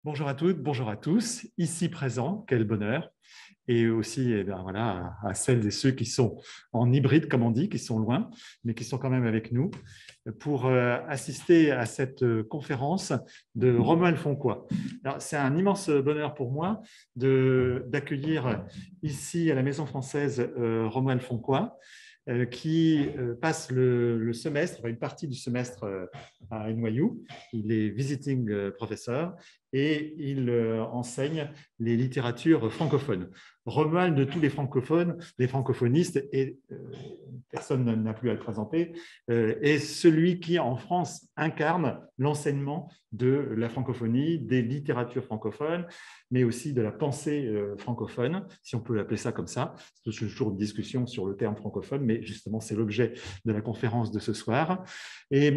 Bonjour à toutes, bonjour à tous, ici présents, quel bonheur, et aussi voilà, à celles et ceux qui sont en hybride, comme on dit, qui sont loin, mais qui sont quand même avec nous, pour assister à cette conférence de Romuald Foncoy. C'est un immense bonheur pour moi d'accueillir ici à la Maison française Romuald Foncoy, qui passe le semestre, une partie du semestre à NYU. Il est visiting professeur et il enseigne les littératures francophones. Romuald de tous les francophones, les francophonistes, et personne n'a plus à le présenter, est celui qui, en France, incarne l'enseignement de la francophonie, des littératures francophones, mais aussi de la pensée francophone, si on peut l'appeler ça comme ça. C'est toujours une discussion sur le terme francophone, mais justement, c'est l'objet de la conférence de ce soir. Et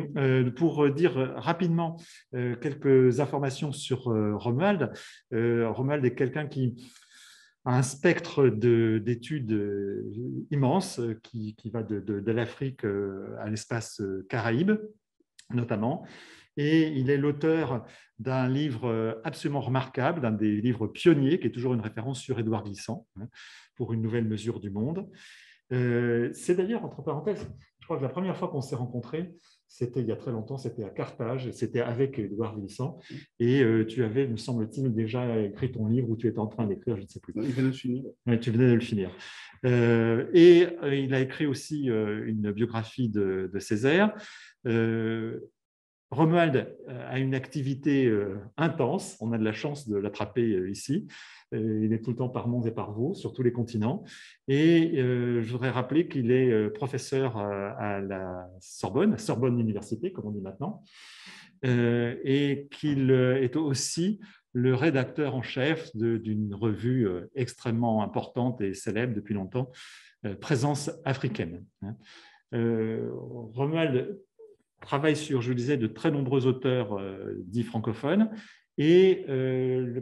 pour dire rapidement quelques informations sur Romuald, Romuald est quelqu'un qui a un spectre d'études immense qui va de l'Afrique à l'espace Caraïbe, notamment. Et il est l'auteur d'un livre absolument remarquable, d'un des livres pionniers, qui est toujours une référence sur Édouard Glissant, pour une nouvelle mesure du monde. C'est d'ailleurs, entre parenthèses, je crois que la première fois qu'on s'est rencontrés, c'était il y a très longtemps, c'était à Carthage, c'était avec Édouard Glissant, et tu avais, me semble-t-il, déjà écrit ton livre, ou tu étais en train d'écrire, je ne sais plus. Il venait de finir. Oui, tu venais de le finir. Il a écrit aussi une biographie de Césaire. Romuald a une activité intense. On a de la chance de l'attraper ici. Il est tout le temps par Mons et par Vaux, sur tous les continents. Et je voudrais rappeler qu'il est professeur à la Sorbonne Université, comme on dit maintenant, et qu'il est aussi le rédacteur en chef d'une revue extrêmement importante et célèbre depuis longtemps, Présence africaine. Romuald travaille sur, je le disais, de très nombreux auteurs dits francophones, et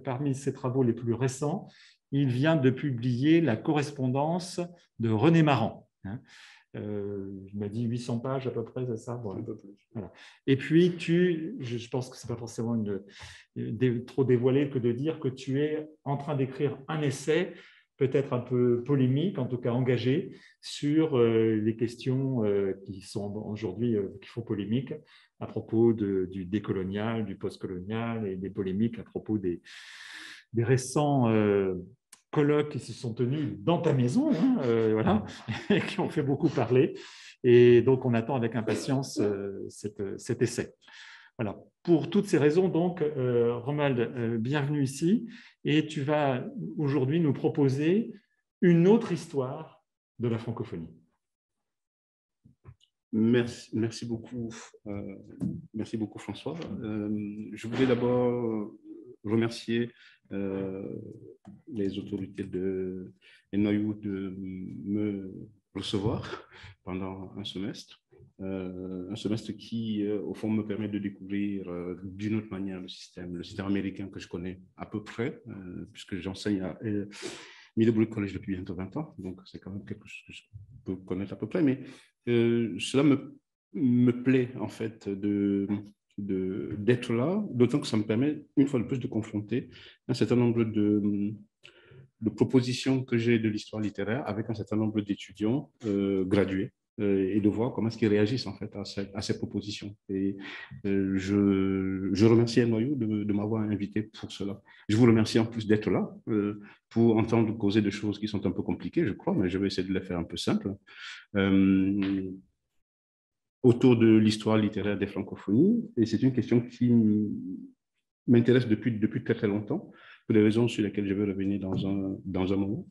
parmi ses travaux les plus récents, il vient de publier la correspondance de René Maran. Il m'a dit 800 pages à peu près, c'est ça? Voilà. Un peu plus. Voilà. Et puis, je pense que ce n'est pas forcément trop dévoilé que de dire que tu es en train d'écrire un essai, peut-être un peu polémique, en tout cas engagé, sur les questions qui sont aujourd'hui, qui font polémique à propos du décolonial, du postcolonial, et des polémiques à propos des récents colloques qui se sont tenus dans ta maison, voilà, et qui ont fait beaucoup parler. Et donc, on attend avec impatience cet essai. Voilà. Pour toutes ces raisons, donc, Romuald, bienvenue ici. Et tu vas aujourd'hui nous proposer une autre histoire de la francophonie. Merci beaucoup, François. Je voulais d'abord remercier les autorités de NYU de me recevoir pendant un semestre qui, au fond, me permet de découvrir d'une autre manière le système américain que je connais à peu près, puisque j'enseigne à Middlebury College depuis bientôt 20 ans, donc c'est quand même quelque chose que je peux connaître à peu près, mais cela me plaît en fait d'être là, d'autant que ça me permet une fois de plus de confronter un certain nombre de propositions que j'ai de l'histoire littéraire avec un certain nombre d'étudiants gradués et de voir comment est-ce qu'ils réagissent en fait à ces propositions. Et je remercie NYU de m'avoir invité pour cela. Je vous remercie en plus d'être là pour entendre causer de choses qui sont un peu compliquées, je crois, mais je vais essayer de les faire un peu simples. Autour de l'histoire littéraire des francophonies, et c'est une question qui m'intéresse depuis très très longtemps, pour des raisons sur lesquelles je vais revenir dans un moment.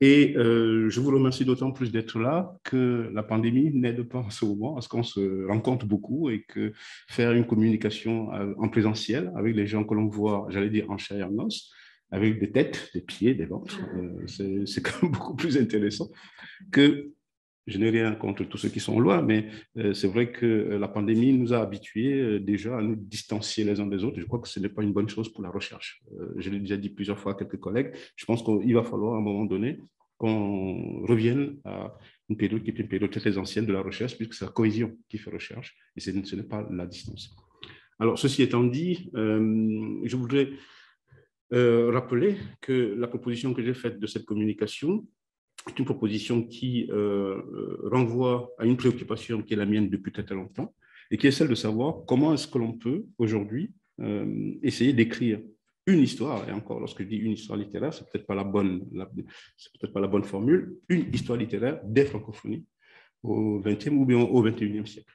Et je vous remercie d'autant plus d'être là que la pandémie n'aide pas en ce moment, parce qu'on se rencontre beaucoup et que faire une communication en présentiel avec les gens que l'on voit, j'allais dire en chair et en os, avec des têtes, des pieds, des ventres, c'est quand même beaucoup plus intéressant que... Je n'ai rien contre tous ceux qui sont loin, mais c'est vrai que la pandémie nous a habitués déjà à nous distancier les uns des autres. Je crois que ce n'est pas une bonne chose pour la recherche. Je l'ai déjà dit plusieurs fois à quelques collègues. Je pense qu'il va falloir à un moment donné qu'on revienne à une période qui est une période très ancienne de la recherche, puisque c'est la cohésion qui fait recherche et ce n'est pas la distance. Alors, ceci étant dit, je voudrais rappeler que la proposition que j'ai faite de cette communication est une proposition qui renvoie à une préoccupation qui est la mienne depuis très, très longtemps et qui est celle de savoir comment est-ce que l'on peut aujourd'hui essayer d'écrire une histoire, et encore, lorsque je dis une histoire littéraire, c'est peut-être pas la bonne formule, une histoire littéraire des francophonies au XXe ou bien au XXIe siècle.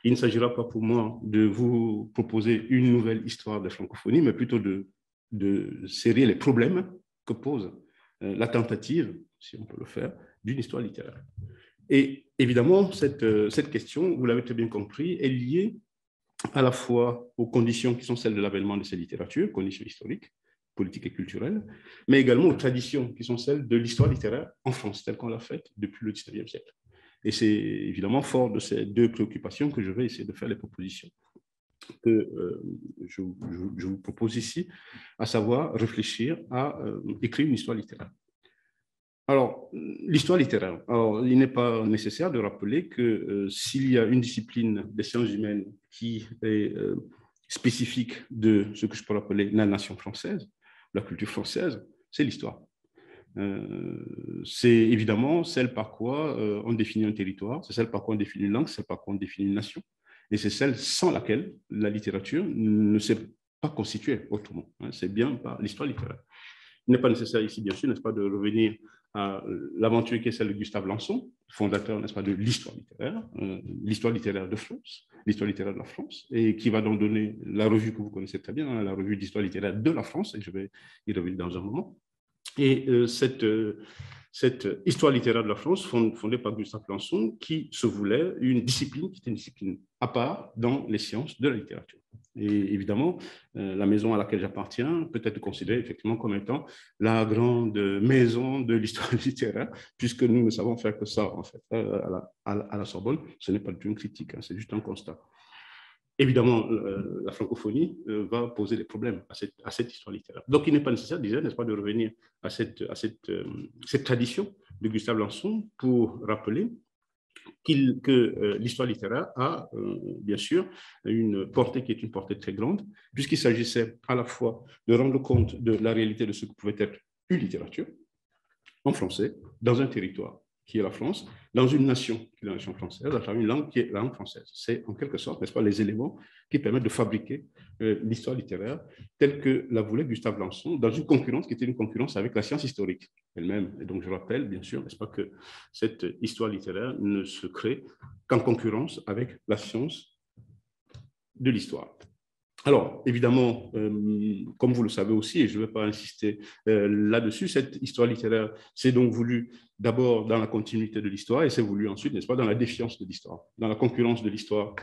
Il ne s'agira pas pour moi de vous proposer une nouvelle histoire de francophonie, mais plutôt de serrer les problèmes que pose la tentative, si on peut le faire, d'une histoire littéraire. Et évidemment, cette question, vous l'avez très bien compris, est liée à la fois aux conditions qui sont celles de l'avènement de ces littératures, conditions historiques, politiques et culturelles, mais également aux traditions qui sont celles de l'histoire littéraire en France, telle qu'on l'a faite depuis le XIXe siècle. Et c'est évidemment fort de ces deux préoccupations que je vais essayer de faire les propositions que je vous propose ici, à savoir réfléchir à écrire une histoire littéraire. Alors, l'histoire littéraire. Alors, il n'est pas nécessaire de rappeler que s'il y a une discipline des sciences humaines qui est spécifique de ce que je peux appeler la nation française, la culture française, c'est l'histoire. C'est évidemment celle par quoi on définit un territoire, c'est celle par quoi on définit une langue, c'est celle par quoi on définit une nation, et c'est celle sans laquelle la littérature ne s'est pas constituée autrement. C'est bien par l'histoire littéraire. Il n'est pas nécessaire ici, bien sûr, n'est-ce pas, de revenir à l'aventure qui est celle de Gustave Lançon, fondateur, n'est-ce pas, de l'histoire littéraire de France, l'histoire littéraire de la France, et qui va donc donner la revue que vous connaissez très bien, la revue d'histoire littéraire de la France, et je vais y revenir dans un moment. Et cette histoire littéraire de la France, fondée par Gustave Lançon, qui se voulait une discipline qui était une discipline à part dans les sciences de la littérature. Et évidemment, la maison à laquelle j'appartiens peut être considérée effectivement comme étant la grande maison de l'histoire littéraire, puisque nous ne savons faire que ça, en fait, à la Sorbonne. Ce n'est pas du tout une critique, hein, c'est juste un constat. Évidemment, la francophonie va poser des problèmes à cette histoire littéraire. Donc, il n'est pas nécessaire, disais, n'est-ce pas, de revenir à cette tradition de Gustave Lançon pour rappeler que l'histoire littéraire a, bien sûr, une portée qui est une portée très grande, puisqu'il s'agissait à la fois de rendre compte de la réalité de ce que pouvait être une littérature en français, dans un territoire qui est la France, dans une nation qui est la nation française, à travers une langue qui est la langue française. C'est en quelque sorte, n'est-ce pas, les éléments qui permettent de fabriquer l'histoire littéraire telle que la voulait Gustave Lançon, dans une concurrence qui était une concurrence avec la science historique elle-même. Et donc, je rappelle, bien sûr, n'est-ce pas, que cette histoire littéraire ne se crée qu'en concurrence avec la science de l'histoire. Alors, évidemment, comme vous le savez aussi, et je ne vais pas insister là-dessus, cette histoire littéraire s'est donc voulue d'abord dans la continuité de l'histoire et c'est voulu ensuite, n'est-ce pas, dans la défiance de l'histoire, dans la concurrence de l'histoire,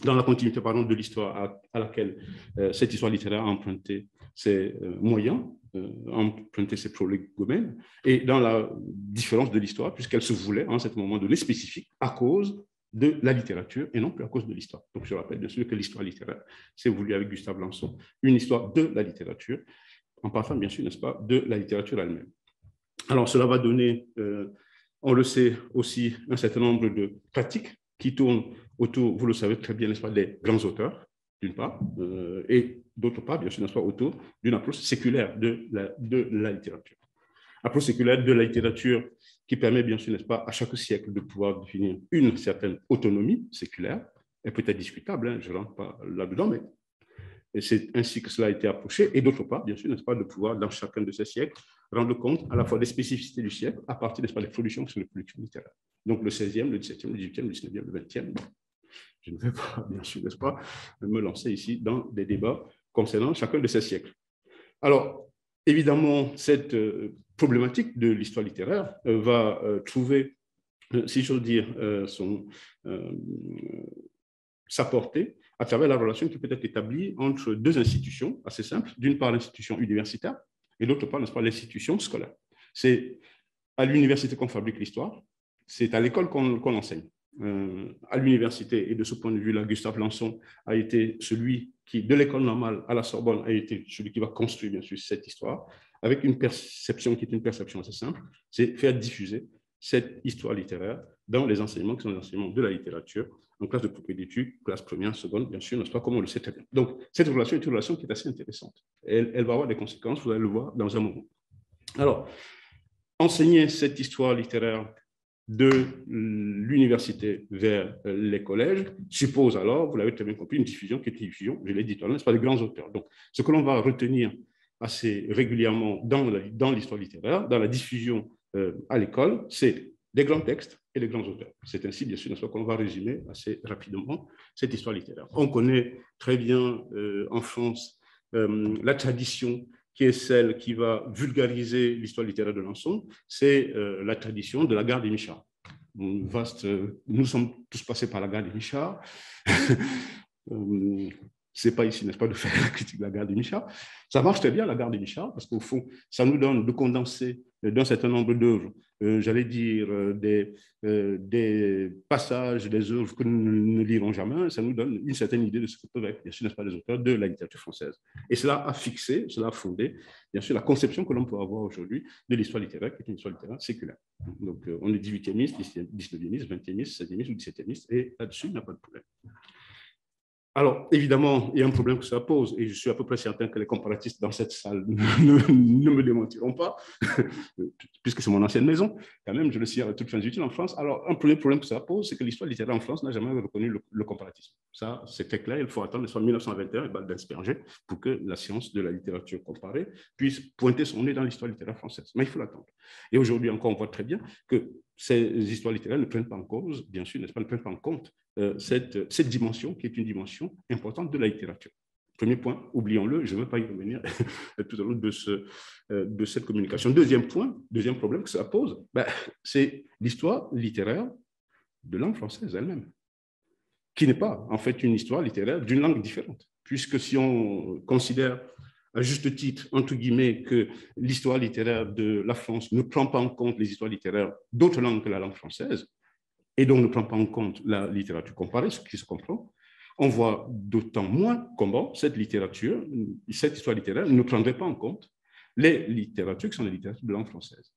dans la continuité, pardon, de l'histoire à laquelle cette histoire littéraire a emprunté ses moyens, emprunté ses prolégomènes, et dans la différence de l'histoire, puisqu'elle se voulait, en ce moment donné, spécifique, à cause de la littérature et non plus à cause de l'histoire. Donc, je rappelle bien sûr que l'histoire littéraire, c'est voulu avec Gustave Lançon, une histoire de la littérature, en partant bien sûr, n'est-ce pas, de la littérature elle-même. Alors, cela va donner, on le sait aussi, un certain nombre de pratiques qui tournent autour, vous le savez très bien, n'est-ce pas, des grands auteurs, d'une part, et d'autre part, bien sûr, n'est-ce pas, autour d'une approche séculaire de la littérature. Approche séculaire de la littérature qui permet, bien sûr, n'est-ce pas, à chaque siècle de pouvoir définir une certaine autonomie séculaire. Elle peut être discutable, hein, je ne rentre pas là-dedans, mais c'est ainsi que cela a été approché. Et d'autre part, bien sûr, n'est-ce pas, de pouvoir, dans chacun de ces siècles, rendre compte à la fois des spécificités du siècle à partir, n'est-ce pas, des productions qui sont les productions littéraires. Donc le 16e, le 17e, le 18e, le 19e, le 20e. Je ne vais pas, bien sûr, n'est-ce pas, me lancer ici dans des débats concernant chacun de ces siècles. Alors, évidemment, cette problématique de l'histoire littéraire va trouver, si j'ose dire, sa portée à travers la relation qui peut être établie entre deux institutions assez simples. D'une part, l'institution universitaire et d'autre part, n'est-ce pas, l'institution scolaire. C'est à l'université qu'on fabrique l'histoire, c'est à l'école qu'on enseigne. À l'université, et de ce point de vue-là, Gustave Lançon a été celui qui, de l'école normale à la Sorbonne, a été celui qui va construire, bien sûr, cette histoire, avec une perception qui est une perception assez simple, c'est faire diffuser cette histoire littéraire dans les enseignements qui sont les enseignements de la littérature, en classe de propédétude, classe première, seconde, bien sûr, n'est-ce pas, comme on le sait très bien. Donc, cette relation est une relation qui est assez intéressante. Elle va avoir des conséquences, vous allez le voir dans un moment. Alors, enseigner cette histoire littéraire de l'université vers les collèges suppose alors, vous l'avez très bien compris, une diffusion qui est une diffusion, je l'ai dit tout à l'heure, n'est-ce pas, de grands auteurs. Donc, ce que l'on va retenir assez régulièrement dans l'histoire littéraire, dans la diffusion à l'école, c'est des grands textes et des grands auteurs. C'est ainsi, bien sûr, qu'on va résumer assez rapidement cette histoire littéraire. On connaît très bien en France la tradition qui est celle qui va vulgariser l'histoire littéraire de Lançon, c'est la tradition de la gare des Michards. Nous sommes tous passés par la gare des Michards. C'est pas ici, n'est-ce pas, de faire la critique de la gare des Michards. Ça marche très bien, la gare des Michards, parce qu'au fond, ça nous donne de condenser d'un certain nombre d'œuvres, j'allais dire des passages, des œuvres que nous ne lirons jamais, ça nous donne une certaine idée de ce que peuvent être, bien sûr, n'est-ce pas, les auteurs de la littérature française. Et cela a fixé, cela a fondé, bien sûr, la conception que l'on peut avoir aujourd'hui de l'histoire littéraire, qui est une histoire littéraire séculaire. Donc, on est 18e, 19e, 20e, 16e ou 17e, et là-dessus, il n'y a pas de problème. Alors, évidemment, il y a un problème que ça pose, et je suis à peu près certain que les comparatistes dans cette salle ne me démentiront pas, puisque c'est mon ancienne maison, quand même, je le suis à toutes fins utiles en France. Alors, un premier problème que ça pose, c'est que l'histoire littéraire en France n'a jamais reconnu le comparatisme. Ça, c'est très clair, il faut attendre 1921 et Baldin-Sperger pour que la science de la littérature comparée puisse pointer son nez dans l'histoire littéraire française. Mais il faut l'attendre. Et aujourd'hui encore, on voit très bien que ces histoires littéraires ne prennent pas en cause, bien sûr, n'est-ce pas, ne prennent pas en compte cette dimension qui est une dimension importante de la littérature. Premier point, oublions-le, je ne veux pas y revenir tout au long de cette communication. Deuxième point, deuxième problème que ça pose, c'est l'histoire littéraire de langue française elle-même, qui n'est pas en fait une histoire littéraire d'une langue différente, puisque si on considère à juste titre, entre guillemets, que l'histoire littéraire de la France ne prend pas en compte les histoires littéraires d'autres langues que la langue française, et donc ne prend pas en compte la littérature comparée, ce qui se comprend, on voit d'autant moins comment cette littérature, cette histoire littéraire ne prendrait pas en compte les littératures qui sont les littératures de langue française.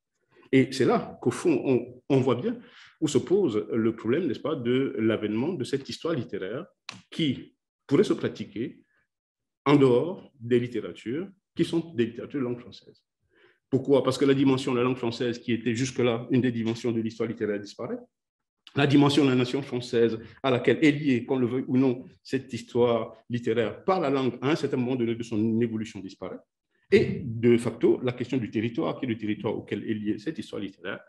Et c'est là qu'au fond, on voit bien où se pose le problème, n'est-ce pas, de l'avènement de cette histoire littéraire qui pourrait se pratiquer en dehors des littératures qui sont des littératures de langue française. Pourquoi? Parce que la dimension de la langue française, qui était jusque-là une des dimensions de l'histoire littéraire, disparaît. La dimension de la nation française, à laquelle est liée, qu'on le veuille ou non, cette histoire littéraire par la langue, à un certain moment donné de son évolution, disparaît. Et de facto, la question du territoire, qui est le territoire auquel est liée cette histoire littéraire,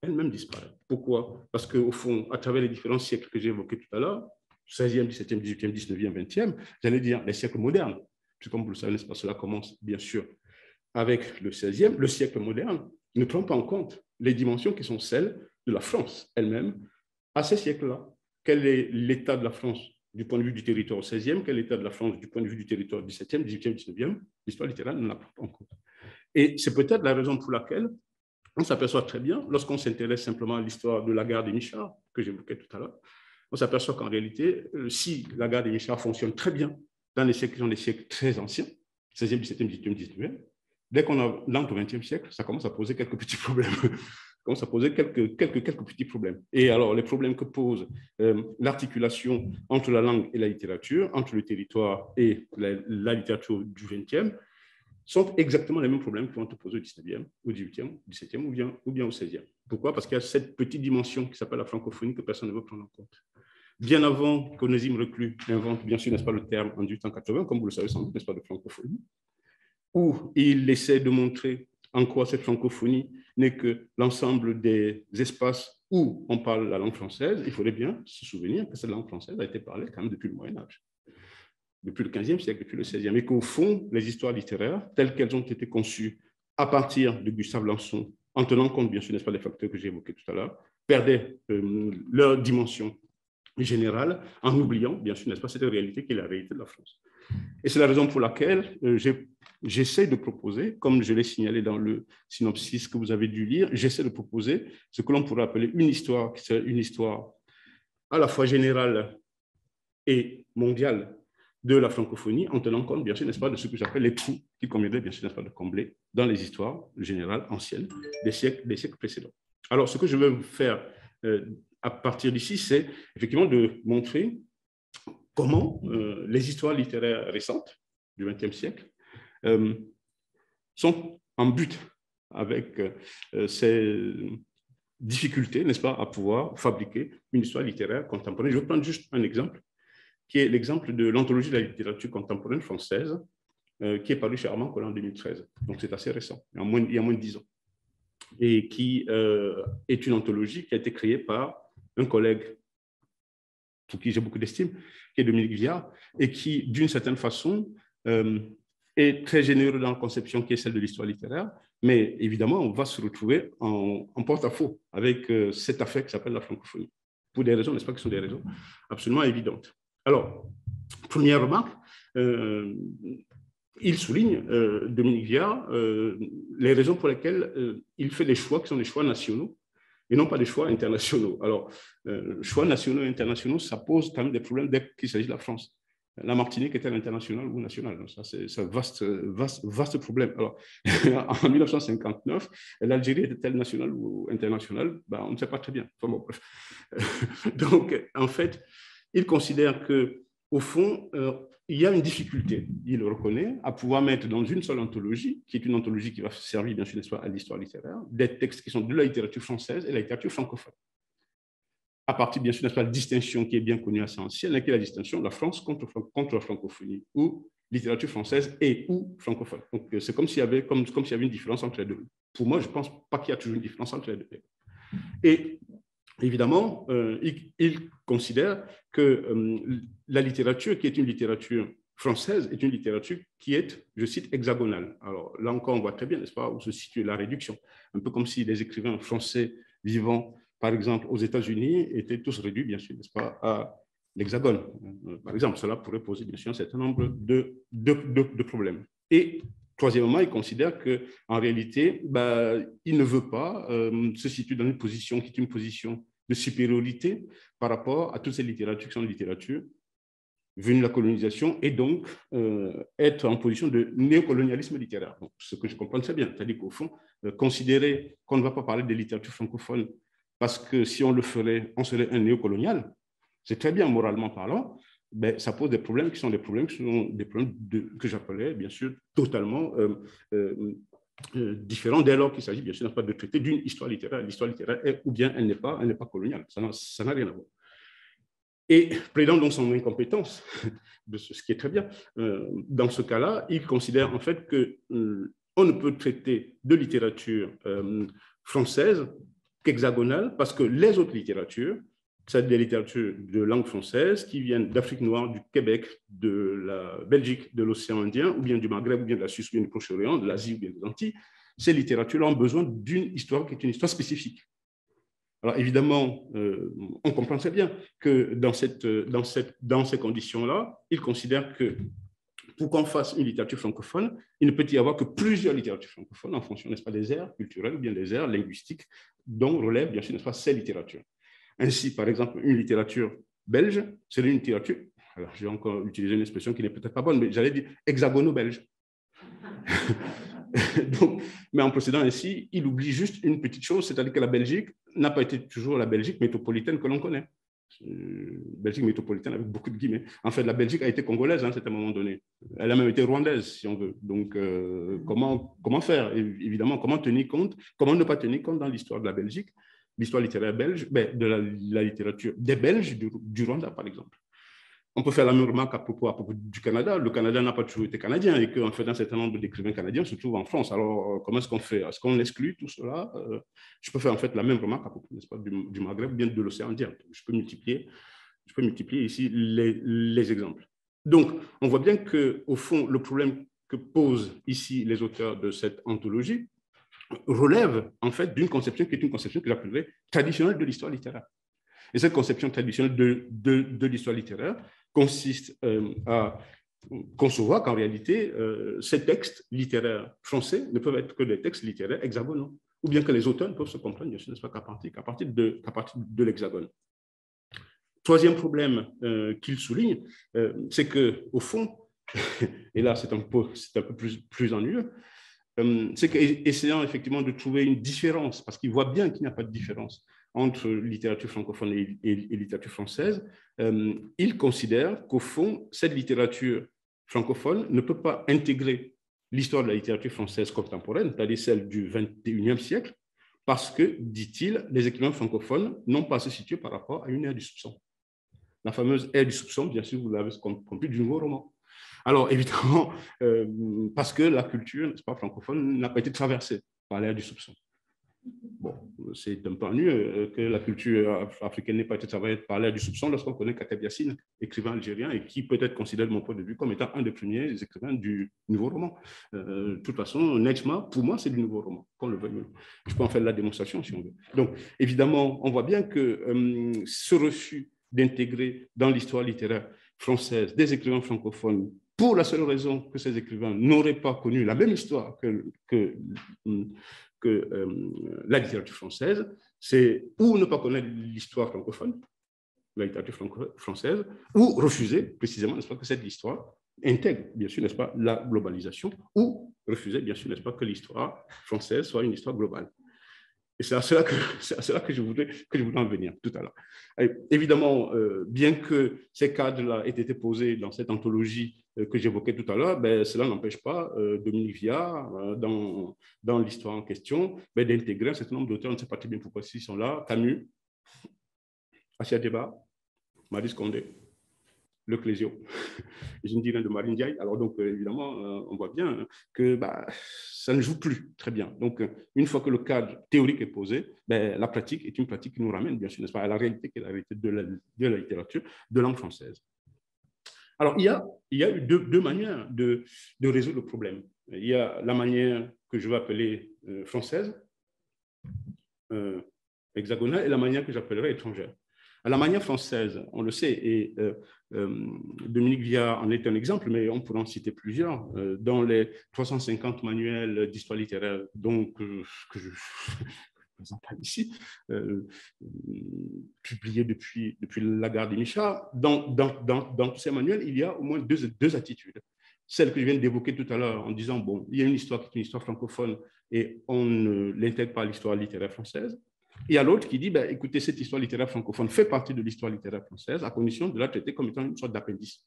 elle-même disparaît. Pourquoi? Parce qu'au fond, à travers les différents siècles que j'ai évoqués tout à l'heure, 16e, 17e, 18e, 19e, 20e, j'allais dire les siècles modernes. Puis comme vous le savez, n'est-ce pas, cela commence bien sûr avec le 16e. Le siècle moderne ne prend pas en compte les dimensions qui sont celles de la France elle-même. À ces siècles-là, quel est l'état de la France du point de vue du territoire au 16e, quel est l'état de la France du point de vue du territoire au 17e, 18e, 19e, l'histoire littéraire ne la prend pas en compte. Et c'est peut-être la raison pour laquelle on s'aperçoit très bien, lorsqu'on s'intéresse simplement à l'histoire de la gare des Michards, que j'évoquais tout à l'heure, on s'aperçoit qu'en réalité, si la gare des Michards fonctionne très bien dans les siècles qui sont des siècles très anciens, 16e, 17e, 18e, 19e, dès qu'on entre au 20e siècle, ça commence à poser quelques petits problèmes. Commence à poser quelques petits problèmes. Et alors, les problèmes que pose l'articulation entre la langue et la littérature, entre le territoire et la littérature du 20e, sont exactement les mêmes problèmes qui vont te poser au 19e, au 18e, au 17e ou bien au 16e. Pourquoi? Parce qu'il y a cette petite dimension qui s'appelle la francophonie que personne ne veut prendre en compte. Bien avant qu'Onésime Reclus invente, bien sûr, n'est-ce pas, le terme en 1880, comme vous le savez sans doute, n'est-ce pas, de francophonie, où il essaie de montrer en quoi cette francophonie n'est que l'ensemble des espaces où on parle la langue française. Il faudrait bien se souvenir que cette langue française a été parlée quand même depuis le Moyen-Âge, depuis le 15e siècle, depuis le 16e, et qu'au fond, les histoires littéraires, telles qu'elles ont été conçues à partir de Gustave Lançon, en tenant compte, bien sûr, n'est-ce pas, des facteurs que j'ai évoqués tout à l'heure, perdaient leur dimension générale en oubliant, bien sûr, n'est-ce pas, cette réalité qui est la réalité de la France. Et c'est la raison pour laquelle j'essaie de proposer, comme je l'ai signalé dans le synopsis que vous avez dû lire, j'essaie de proposer ce que l'on pourrait appeler une histoire, qui serait une histoire à la fois générale et mondiale de la francophonie, en tenant compte, bien sûr, n'est-ce pas, de ce que j'appelle les trous qu'il conviendrait, bien sûr, n'est-ce pas, de combler dans les histoires générales anciennes des siècles précédents. Alors, ce que je veux faire à partir d'ici, c'est effectivement de montrer comment les histoires littéraires récentes du XXe siècle sont en but avec ces difficultés, n'est-ce pas, à pouvoir fabriquer une histoire littéraire contemporaine. Je vais prendre juste un exemple, qui est l'exemple de l'anthologie de la littérature contemporaine française, qui est paru chez Armand Colin en 2013. Donc, c'est assez récent, il y a moins de 10 ans. Et qui est une anthologie qui a été créée par un collègue pour qui j'ai beaucoup d'estime, qui est Dominique Viard, et qui, d'une certaine façon, est très généreux dans la conception qui est celle de l'histoire littéraire, mais évidemment, on va se retrouver en porte-à-faux avec cette affaire qui s'appelle la francophonie, pour des raisons, n'est-ce pas, qui sont des raisons absolument évidentes. Alors, première remarque, il souligne, Dominique Viard, les raisons pour lesquelles il fait des choix qui sont des choix nationaux et non pas des choix internationaux. Alors, choix nationaux et internationaux, ça pose quand même des problèmes dès qu'il s'agit de la France. La Martinique est-elle internationale ou nationale? Ça, c'est un vaste problème. Alors, en 1959, l'Algérie était-elle nationale ou internationale? Ben, on ne sait pas très bien. Enfin, bon, bref. Donc, en fait, il considère que, au fond, il y a une difficulté, il le reconnaît, à pouvoir mettre dans une seule anthologie, qui est une anthologie qui va servir, bien sûr, à l'histoire littéraire, des textes qui sont de la littérature française et de la littérature francophone. À partir, bien sûr, de la distinction qui est bien connue, assez ancienne, qui est la distinction de la France contre la francophonie, ou littérature française et ou francophone. Donc, c'est comme s'il y avait une différence entre les deux. Pour moi, je ne pense pas qu'il y a toujours une différence entre les deux. Et évidemment, il considère que la littérature, qui est une littérature française, est une littérature qui est, je cite, hexagonale. Alors là encore, on voit très bien, n'est-ce pas, où se situe la réduction. Un peu comme si les écrivains français vivant, par exemple, aux États-Unis, étaient tous réduits, bien sûr, n'est-ce pas, à l'hexagone. Par exemple, cela pourrait poser, bien sûr, un certain nombre de problèmes. Et troisièmement, il considère qu'en réalité, il ne veut pas se situer dans une position qui est une position de supériorité par rapport à toutes ces littératures qui sont des littératures venues de la colonisation et donc être en position de néocolonialisme littéraire. Donc, ce que je comprends très bien, c'est-à-dire qu'au fond, considérer qu'on ne va pas parler de littérature francophone parce que si on le ferait, on serait un néocolonial, c'est très bien moralement parlant, mais ça pose des problèmes qui sont des problèmes que j'appelais bien sûr totalement différents dès lors qu'il s'agit bien sûr pas de traiter d'une histoire littéraire. L'histoire littéraire est ou bien elle n'est pas coloniale. Ça n'a rien à voir. Et plaidant donc son incompétence, de ce qui est très bien, dans ce cas-là, il considère en fait qu'on ne peut traiter de littérature française qu'hexagonale parce que les autres littératures, c'est des littératures de langue française qui viennent d'Afrique noire, du Québec, de la Belgique, de l'océan Indien, ou bien du Maghreb, ou bien de la Suisse, ou bien du Proche-Orient, de l'Asie, ou bien des Antilles. Ces littératures-là ont besoin d'une histoire qui est une histoire spécifique. Alors évidemment, on comprend très bien que dans ces conditions-là, il considère que pour qu'on fasse une littérature francophone, il ne peut y avoir que plusieurs littératures francophones en fonction, n'est-ce pas, des aires culturelles ou bien des aires linguistiques dont relèvent, bien sûr, n'est-ce pas, ces littératures. Ainsi, par exemple, une littérature belge, c'est une littérature, alors j'ai encore utilisé une expression qui n'est peut-être pas bonne, mais j'allais dire hexagono-belge. Donc, mais en procédant ainsi, il oublie juste une petite chose, c'est-à-dire que la Belgique n'a pas été toujours la Belgique métropolitaine que l'on connaît. Belgique métropolitaine avec beaucoup de guillemets. En fait, la Belgique a été congolaise à un moment donné. Elle a même été rwandaise, si on veut. Donc, comment faire? Évidemment, comment ne pas tenir compte dans l'histoire de la Belgique, l'histoire littéraire belge, de la littérature des Belges du Rwanda, par exemple. On peut faire la même remarque à propos du Canada. Le Canada n'a pas toujours été canadien et qu'en fait, un certain nombre d'écrivains canadiens se trouvent en France. Alors, comment est-ce qu'on fait? Est-ce qu'on exclut tout cela? Je peux faire en fait la même remarque à propos, n'est-ce pas, du Maghreb ou bien de l'océan Indien. Je peux multiplier ici les exemples. Donc, on voit bien qu'au fond, le problème que posent ici les auteurs de cette anthologie relève en fait d'une conception qui est une conception que j'appellerais traditionnelle de l'histoire littéraire. Et cette conception traditionnelle de l'histoire littéraire consiste à concevoir qu'en réalité, ces textes littéraires français ne peuvent être que des textes littéraires hexagonaux, ou bien que les auteurs ne peuvent se comprendre, n'est-ce pas, qu'à partir de l'hexagone. Troisième problème qu'il souligne, c'est qu'au fond, et là c'est un peu plus ennuyeux, c'est qu'essayant effectivement de trouver une différence, parce qu'il voit bien qu'il n'y a pas de différence entre littérature francophone et littérature française, il considère qu'au fond, cette littérature francophone ne peut pas intégrer l'histoire de la littérature française contemporaine, c'est-à-dire celle du XXIe siècle, parce que, dit-il, les écrivains francophones n'ont pas à se situer par rapport à une ère du soupçon. La fameuse ère du soupçon, bien sûr, vous l'avez compris, du nouveau roman. Alors, évidemment, parce que la culture, n'est-ce pas, francophone n'a pas été traversée par l'ère du soupçon. Bon, c'est un peu ennuyeux que la culture africaine n'ait pas été travaillée par l'ère du soupçon lorsqu'on connaît Kateb Yassine, écrivain algérien, et qui peut-être considère de mon point de vue comme étant un des premiers écrivains du nouveau roman. De toute façon, Nejma, pour moi, c'est du nouveau roman, qu'on le veuille. Je peux en faire la démonstration si on veut. Donc, évidemment, on voit bien que ce refus d'intégrer dans l'histoire littéraire française des écrivains francophones, pour la seule raison que ces écrivains n'auraient pas connu la même histoire que la littérature française, c'est ou ne pas connaître l'histoire francophone, la littérature française, ou refuser précisément, n'est-ce pas, que cette histoire intègre, bien sûr, n'est-ce pas, la globalisation, ou refuser, bien sûr, n'est-ce pas, que l'histoire française soit une histoire globale. Et c'est à cela que je voulais en venir tout à l'heure. Évidemment, bien que ces cadres-là aient été posés dans cette anthologie que j'évoquais tout à l'heure, ben, cela n'empêche pas Dominique Viard, dans l'histoire en question, ben, d'intégrer un certain nombre d'auteurs, on ne sait pas très bien pourquoi ils sont là, Camus, Assia Deba, Maurice Condé, Le Clésio. Je ne dis rien de Marine Diaye. Alors donc, évidemment, on voit bien que ça ne joue plus très bien. Donc, une fois que le cadre théorique est posé, ben, la pratique est une pratique qui nous ramène, bien sûr, n'est-ce pas, à la réalité qui est la réalité de la littérature de langue française. Alors, il y a eu deux manières de résoudre le problème. Il y a la manière que je vais appeler française, hexagonale, et la manière que j'appellerai étrangère. À la manière française, on le sait, et Dominique Viard en est un exemple, mais on pourrait en citer plusieurs. Dans les 350 manuels d'histoire littéraire donc, que je présente ici, publiés depuis Lagarde et Michard, dans tous ces manuels, il y a au moins deux attitudes. Celle que je viens d'évoquer tout à l'heure en disant, bon, il y a une histoire qui est une histoire francophone et on ne l'intègre pas à l'histoire littéraire française. Il y a l'autre qui dit, ben, écoutez, cette histoire littéraire francophone fait partie de l'histoire littéraire française à condition de la traiter comme étant une sorte d'appendice.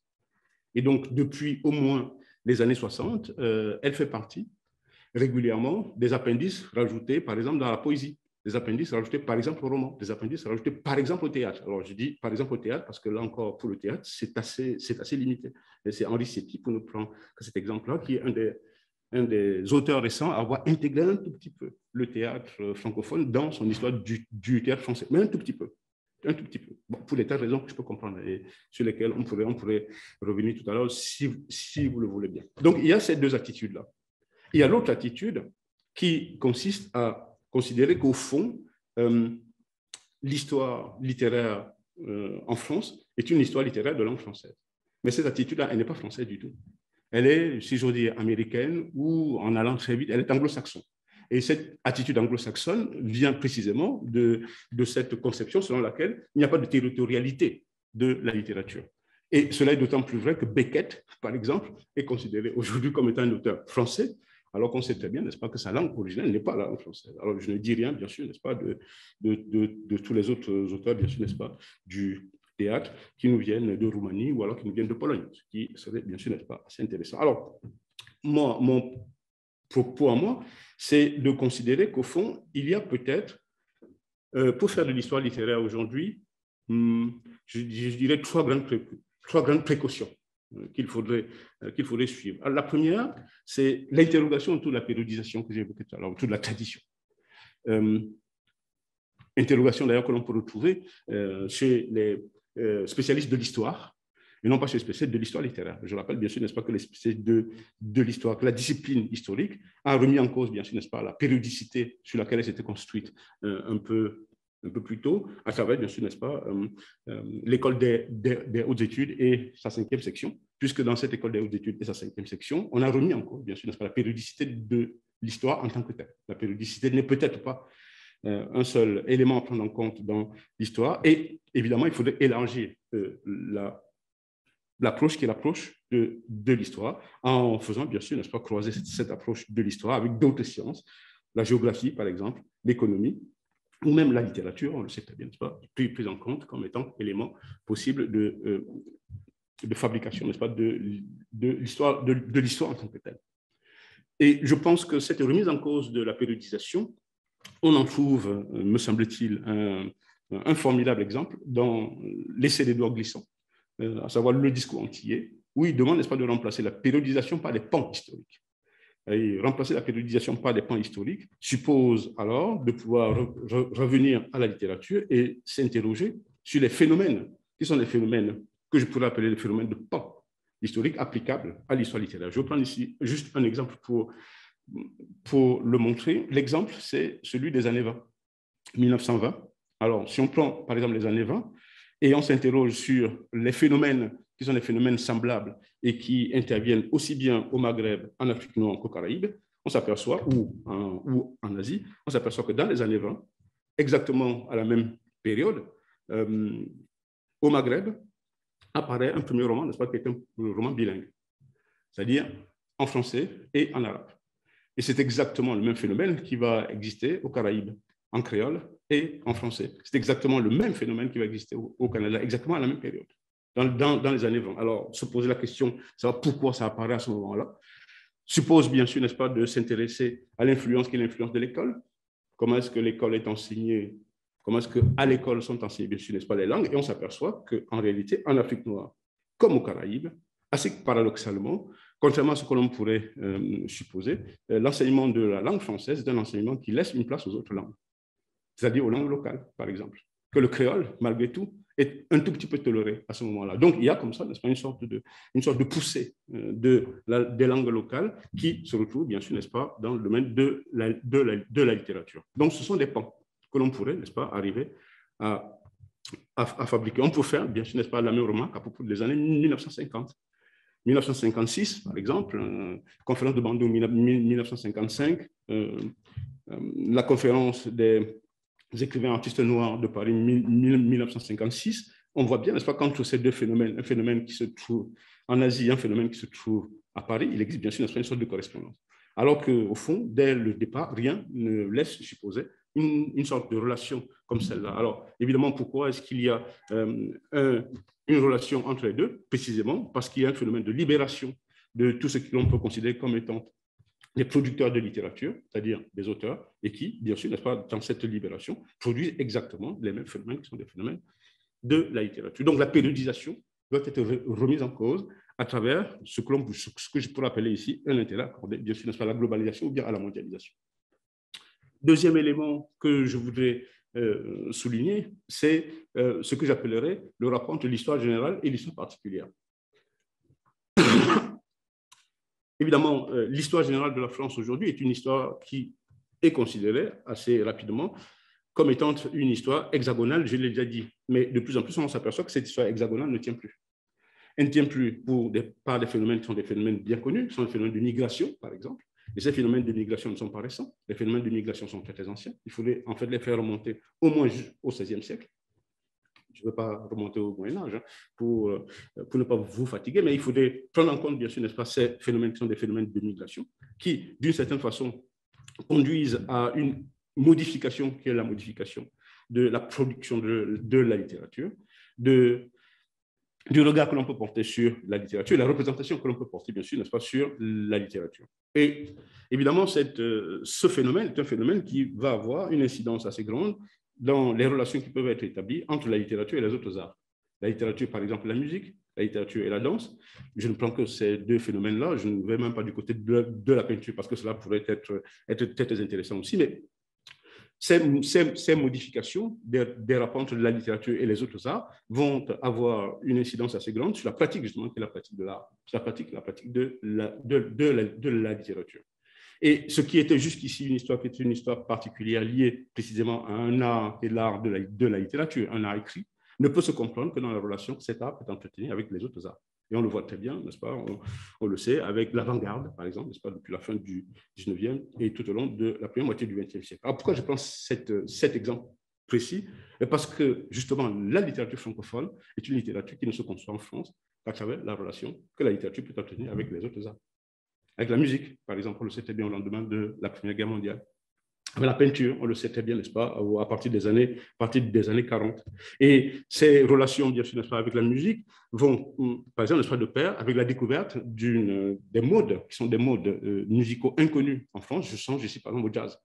Et donc, depuis au moins les années 60, elle fait partie régulièrement des appendices rajoutés, par exemple, dans la poésie, des appendices rajoutés, par exemple, au roman, des appendices rajoutés, par exemple, au théâtre. Alors, je dis, par exemple, au théâtre, parce que là encore, pour le théâtre, c'est assez limité. Et c'est Henri Séti, pour nous prendre cet exemple-là, qui est un des auteurs récents à avoir intégré un tout petit peu le théâtre francophone dans son histoire du théâtre français, mais un tout petit peu. Un tout petit peu. Bon, pour des tas de raisons que je peux comprendre et sur lesquelles on pourrait revenir tout à l'heure si vous le voulez bien. Donc, il y a ces deux attitudes-là. Il y a l'autre attitude qui consiste à considérer qu'au fond, l'histoire littéraire en France est une histoire littéraire de langue française. Mais cette attitude-là, elle n'est pas française du tout. Elle est, si j'ose dire, américaine ou, en allant très vite, elle est anglo-saxonne. Et cette attitude anglo-saxonne vient précisément de cette conception selon laquelle il n'y a pas de territorialité de la littérature. Et cela est d'autant plus vrai que Beckett, par exemple, est considéré aujourd'hui comme étant un auteur français, alors qu'on sait très bien, n'est-ce pas, que sa langue originelle n'est pas la langue française. Alors, je ne dis rien, bien sûr, n'est-ce pas, de tous les autres auteurs, bien sûr, n'est-ce pas, du théâtre qui nous viennent de Roumanie ou alors qui nous viennent de Pologne, ce qui serait, bien sûr, n'est-ce pas, assez intéressant. Alors, mon propos à moi, c'est de considérer qu'au fond, il y a peut-être, pour faire de l'histoire littéraire aujourd'hui, je dirais trois grandes précautions qu'il faudrait suivre. Alors, la première, c'est l'interrogation autour de la périodisation que j'ai évoquée tout à l'heure, autour de la tradition. Interrogation d'ailleurs que l'on peut retrouver chez les spécialistes de l'histoire, et non pas chez les spécialistes de l'histoire littéraire. Je rappelle, bien sûr, n'est-ce pas, que les spécialistes de l'histoire, que la discipline historique a remis en cause, bien sûr, n'est-ce pas, la périodicité sur laquelle elle s'était construite un peu plus tôt, à travers, bien sûr, n'est-ce pas, l'école des hautes études et sa 5e section, puisque dans cette école des hautes études et sa 5e section, on a remis en cause, bien sûr, n'est-ce pas, la périodicité de l'histoire en tant que telle. La périodicité n'est peut-être pas un seul élément à prendre en compte dans l'histoire, et évidemment, il faudrait élargir l'approche qui est l'approche de l'histoire, en faisant, bien sûr, n'est-ce pas, croiser cette approche de l'histoire avec d'autres sciences, la géographie, par exemple, l'économie, ou même la littérature, on le sait très bien, n'est-ce pas, prise en compte comme étant élément possible de fabrication, n'est-ce pas, de l'histoire en tant que telle. Et je pense que cette remise en cause de la périodisation, on en trouve, me semble-t-il, un formidable exemple dans l'essai d'Édouard Glissant, à savoir le discours antillais, où il demande, n'est-ce pas, de remplacer la périodisation par des pans historiques. Et remplacer la périodisation par des pans historiques suppose alors de pouvoir revenir à la littérature et s'interroger sur les phénomènes, qui sont les phénomènes que je pourrais appeler les phénomènes de pans historiques applicables à l'histoire littéraire. Je vais prendre ici juste un exemple pour le montrer. L'exemple, c'est celui des années 20, 1920. Alors, si on prend par exemple les années 20 et on s'interroge sur les phénomènes qui sont des phénomènes semblables et qui interviennent aussi bien au Maghreb, en Afrique noire qu'aux Caraïbes, on s'aperçoit, ou en Asie, on s'aperçoit que dans les années 20, exactement à la même période, au Maghreb, apparaît un premier roman, n'est-ce pas, qui est un roman bilingue, c'est-à-dire en français et en arabe. Et c'est exactement le même phénomène qui va exister aux Caraïbes, en créole et en français. C'est exactement le même phénomène qui va exister au Canada, exactement à la même période, dans les années 20. Alors, se poser la question, savoir pourquoi ça apparaît à ce moment-là, suppose bien sûr, n'est-ce pas, de s'intéresser à l'influence qui est l'influence de l'école. Comment est-ce que l'école est enseignée? Comment est-ce qu'à l'école sont enseignées, bien sûr, n'est-ce pas, les langues? Et on s'aperçoit qu'en réalité, en Afrique noire, comme aux Caraïbes, assez paradoxalement, contrairement à ce que l'on pourrait supposer, l'enseignement de la langue française est un enseignement qui laisse une place aux autres langues, c'est-à-dire aux langues locales, par exemple, que le créole, malgré tout, est un tout petit peu toléré à ce moment-là. Donc, il y a comme ça, n'est-ce pas, une sorte de poussée des langues locales qui se retrouvent, bien sûr, n'est-ce pas, dans le domaine de la littérature. Donc, ce sont des pans que l'on pourrait, n'est-ce pas, arriver à fabriquer. On peut faire, bien sûr, n'est-ce pas, la même remarque à propos des années 1950. 1956, par exemple, conférence de Bandung 1955, la conférence des écrivains artistes noirs de Paris 1956, on voit bien, n'est-ce pas, qu'entre ces deux phénomènes, un phénomène qui se trouve en Asie, un phénomène qui se trouve à Paris, il existe bien sûr, n'est-ce pas, une sorte de correspondance. Alors qu'au fond, dès le départ, rien ne laisse supposer une sorte de relation comme celle-là. Alors, évidemment, pourquoi est-ce qu'il y a une relation entre les deux? Précisément parce qu'il y a un phénomène de libération de tout ce que l'on peut considérer comme étant les producteurs de littérature, c'est-à-dire des auteurs, et qui, bien sûr, n'est-ce pas, dans cette libération, produisent exactement les mêmes phénomènes qui sont des phénomènes de la littérature. Donc, la périodisation doit être remise en cause à travers ce que je pourrais appeler ici un intérêt accordé, bien sûr, n'est-ce pas, à la globalisation ou bien à la mondialisation. Deuxième élément que je voudrais souligner, c'est ce que j'appellerais le rapport entre l'histoire générale et l'histoire particulière. Évidemment, l'histoire générale de la France aujourd'hui est une histoire qui est considérée assez rapidement comme étant une histoire hexagonale, je l'ai déjà dit. Mais de plus en plus, on s'aperçoit que cette histoire hexagonale ne tient plus. Elle ne tient plus par des phénomènes qui sont des phénomènes bien connus, qui sont des phénomènes de migration, par exemple. Et ces phénomènes de migration ne sont pas récents. Les phénomènes de migration sont très, très anciens. Il faudrait en fait les faire remonter au moins au XVIe siècle. Je ne veux pas remonter au Moyen-Âge pour ne pas vous fatiguer, mais il faudrait prendre en compte, bien sûr, n'est-ce pas, ces phénomènes qui sont des phénomènes de migration qui, d'une certaine façon, conduisent à une modification qui est la modification de la production de la littérature, du regard que l'on peut porter sur la littérature, la représentation que l'on peut porter, bien sûr, n'est-ce pas, sur la littérature. Et évidemment, ce phénomène est un phénomène qui va avoir une incidence assez grande dans les relations qui peuvent être établies entre la littérature et les autres arts. La littérature, par exemple, la musique, la littérature et la danse. Je ne prends que ces deux phénomènes-là, je ne vais même pas du côté de la peinture, parce que cela pourrait être très intéressant aussi, mais ces modifications des rapports entre la littérature et les autres arts vont avoir une incidence assez grande sur la pratique, justement, qui est la pratique de l'art, la pratique de la littérature. Et ce qui était jusqu'ici une histoire qui est une histoire particulière liée précisément à un art et l'art de la littérature, un art écrit, ne peut se comprendre que dans la relation que cet art peut entretenir avec les autres arts. Et on le voit très bien, n'est-ce pas, on le sait, avec l'avant-garde, par exemple, n'est-ce pas, depuis la fin du 19e et tout au long de la première moitié du 20e siècle. Alors pourquoi je prends cet exemple précis? Parce que, justement, la littérature francophone est une littérature qui ne se conçoit en France qu'à travers la relation que la littérature peut entretenir avec les autres arts. Avec la musique, par exemple, on le sait très bien au lendemain de la Première Guerre mondiale. avec la peinture, on le sait très bien, n'est-ce pas, à partir des années 40. Et ces relations, bien sûr, n'est-ce pas, avec la musique vont, par exemple, n'est-ce pas, de pair avec la découverte des modes, qui sont des modes musicaux inconnus en France. Je songe ici, par exemple, au jazz,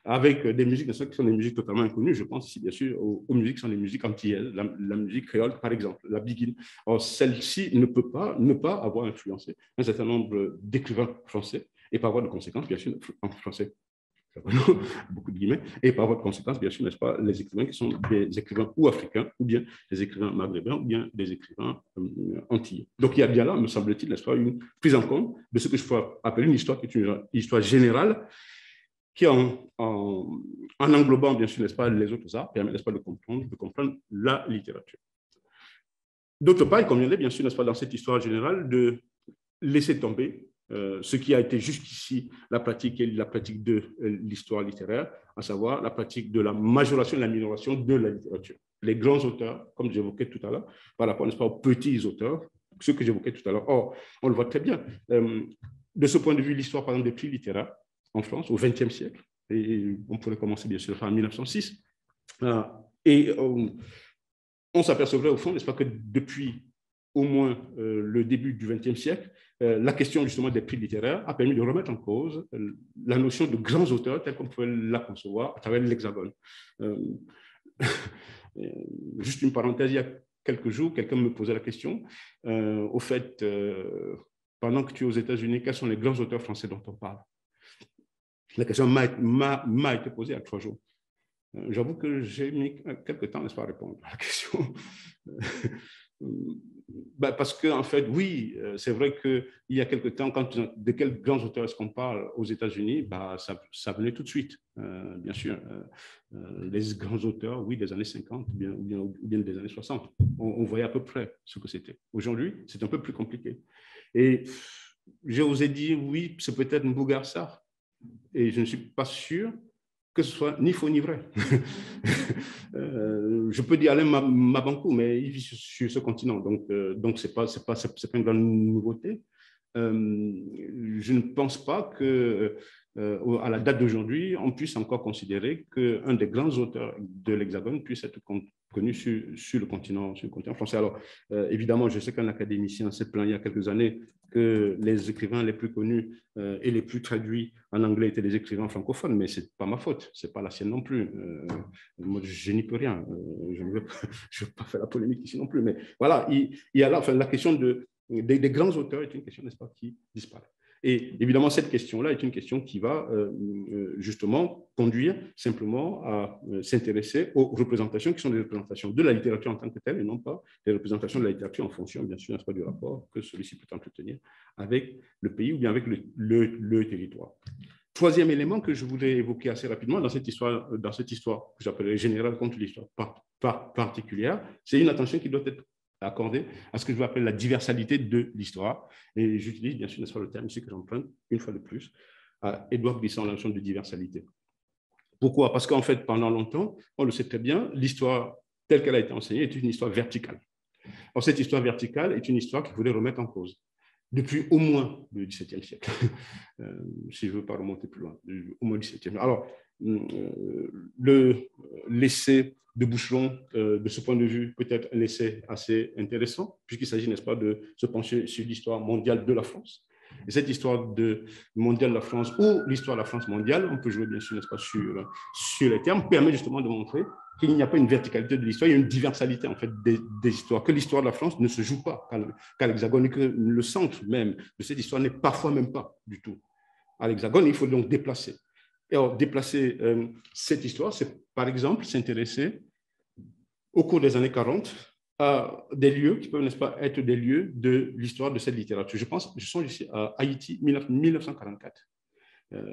avec des musiques, n'est-ce pas, qui sont des musiques totalement inconnues. Je pense ici, bien sûr, aux musiques qui sont des musiques antillaises, la musique créole, par exemple, la biguine. Or, celle-ci ne peut pas ne pas avoir influencé un certain nombre d'écrivains français et par voie de conséquence, bien sûr, en français. Beaucoup de guillemets, et par voie de conséquence, bien sûr, n'est-ce pas, les écrivains qui sont des écrivains ou africains, ou bien des écrivains maghrébins, ou bien des écrivains antillais. Donc il y a bien là, me semble-t-il, n'est-ce pas, une prise en compte de ce que je peux appeler une histoire qui est une histoire générale, qui en englobant, bien sûr, n'est-ce pas, les autres arts, permet, n'est-ce pas, de comprendre la littérature. D'autre part, il conviendrait, bien sûr, n'est-ce pas, dans cette histoire générale, de laisser tomber ce qui a été jusqu'ici la pratique de l'histoire littéraire, à savoir la pratique de la majoration et la minoration de la littérature. Les grands auteurs, comme j'évoquais tout à l'heure, par rapport, n'est-ce pas, aux petits auteurs, ceux que j'évoquais tout à l'heure. Or, on le voit très bien. De ce point de vue, l'histoire, par exemple, des prix littéraires en France, au XXe siècle, et on pourrait commencer, bien sûr, en 1906, et on s'apercevrait, au fond, n'est-ce pas, que depuis au moins le début du XXe siècle, la question justement des prix littéraires a permis de remettre en cause la notion de grands auteurs telle qu'on pouvait la concevoir à travers l'Hexagone. Juste une parenthèse, il y a quelques jours, quelqu'un me posait la question, au fait, pendant que tu es aux États-Unis, quels sont les grands auteurs français dont on parle? La question m'a été posée il y a 3 jours. J'avoue que j'ai mis quelques temps, n'est-ce pas, à répondre à la question. Parce que, en fait, oui, c'est vrai qu'il y a quelque temps, de quels grands auteurs est-ce qu'on parle aux États-Unis, ça venait tout de suite, bien sûr. Les grands auteurs, oui, des années 50 ou bien des années 60. On voyait à peu près ce que c'était. Aujourd'hui, c'est un peu plus compliqué. Et j'ai osé dire, oui, c'est peut-être Mbougar Sarr. Et je ne suis pas sûr que ce soit ni faux ni vrai. Je peux dire Alain Mabankou, mais il vit sur ce continent, donc c'est pas une grande nouveauté. Je ne pense pas que à la date d'aujourd'hui, on puisse encore considérer qu'un des grands auteurs de l'Hexagone puisse être connu sur le continent français. Alors, évidemment, je sais qu'un académicien s'est plaint il y a quelques années que les écrivains les plus connus et les plus traduits en anglais étaient des écrivains francophones, mais ce n'est pas ma faute, ce n'est pas la sienne non plus. Moi, je n'y peux rien. Je ne veux pas faire la polémique ici non plus. Mais voilà, il y a là, enfin, la question des grands auteurs est une question, n'est-ce pas, qui disparaît. Et évidemment, cette question-là est une question qui va justement conduire simplement à s'intéresser aux représentations qui sont des représentations de la littérature en tant que telle et non pas des représentations de la littérature en fonction, bien sûr, du rapport que celui-ci peut entretenir avec le pays ou bien avec le territoire. Troisième élément que je voudrais évoquer assez rapidement dans cette histoire que j'appellerais générale contre l'histoire particulière, c'est une attention qui doit être accordée à ce que je vais appeler la diversalité de l'histoire. Et j'utilise bien sûr, n'est-ce pas, le terme ici que j'emprunte une fois de plus à Édouard Glissant, la notion de diversalité. Pourquoi? Parce qu'en fait, pendant longtemps, on le sait très bien, l'histoire telle qu'elle a été enseignée est une histoire verticale. Or, cette histoire verticale est une histoire qu'il faudrait remettre en cause depuis au moins le XVIIe siècle, si je ne veux pas remonter plus loin, au moins le XVIIe. Alors, l'essai de Boucheron, de ce point de vue, peut-être un essai assez intéressant, puisqu'il s'agit, n'est-ce pas, de se pencher sur l'histoire mondiale de la France. Et cette histoire mondiale de la France ou l'histoire de la France mondiale, on peut jouer bien sûr, n'est-ce pas, sur les termes, permet justement de montrer qu'il n'y a pas une verticalité de l'histoire, il y a une diversalité en fait des histoires, que l'histoire de la France ne se joue pas qu'à l'Hexagone et que le centre même de cette histoire n'est parfois même pas du tout à l'Hexagone. Il faut donc déplacer. Et alors, déplacer cette histoire, c'est par exemple s'intéresser au cours des années 40 à des lieux qui peuvent, n'est-ce pas, être des lieux de l'histoire de cette littérature. Je songe ici à Haïti 1944.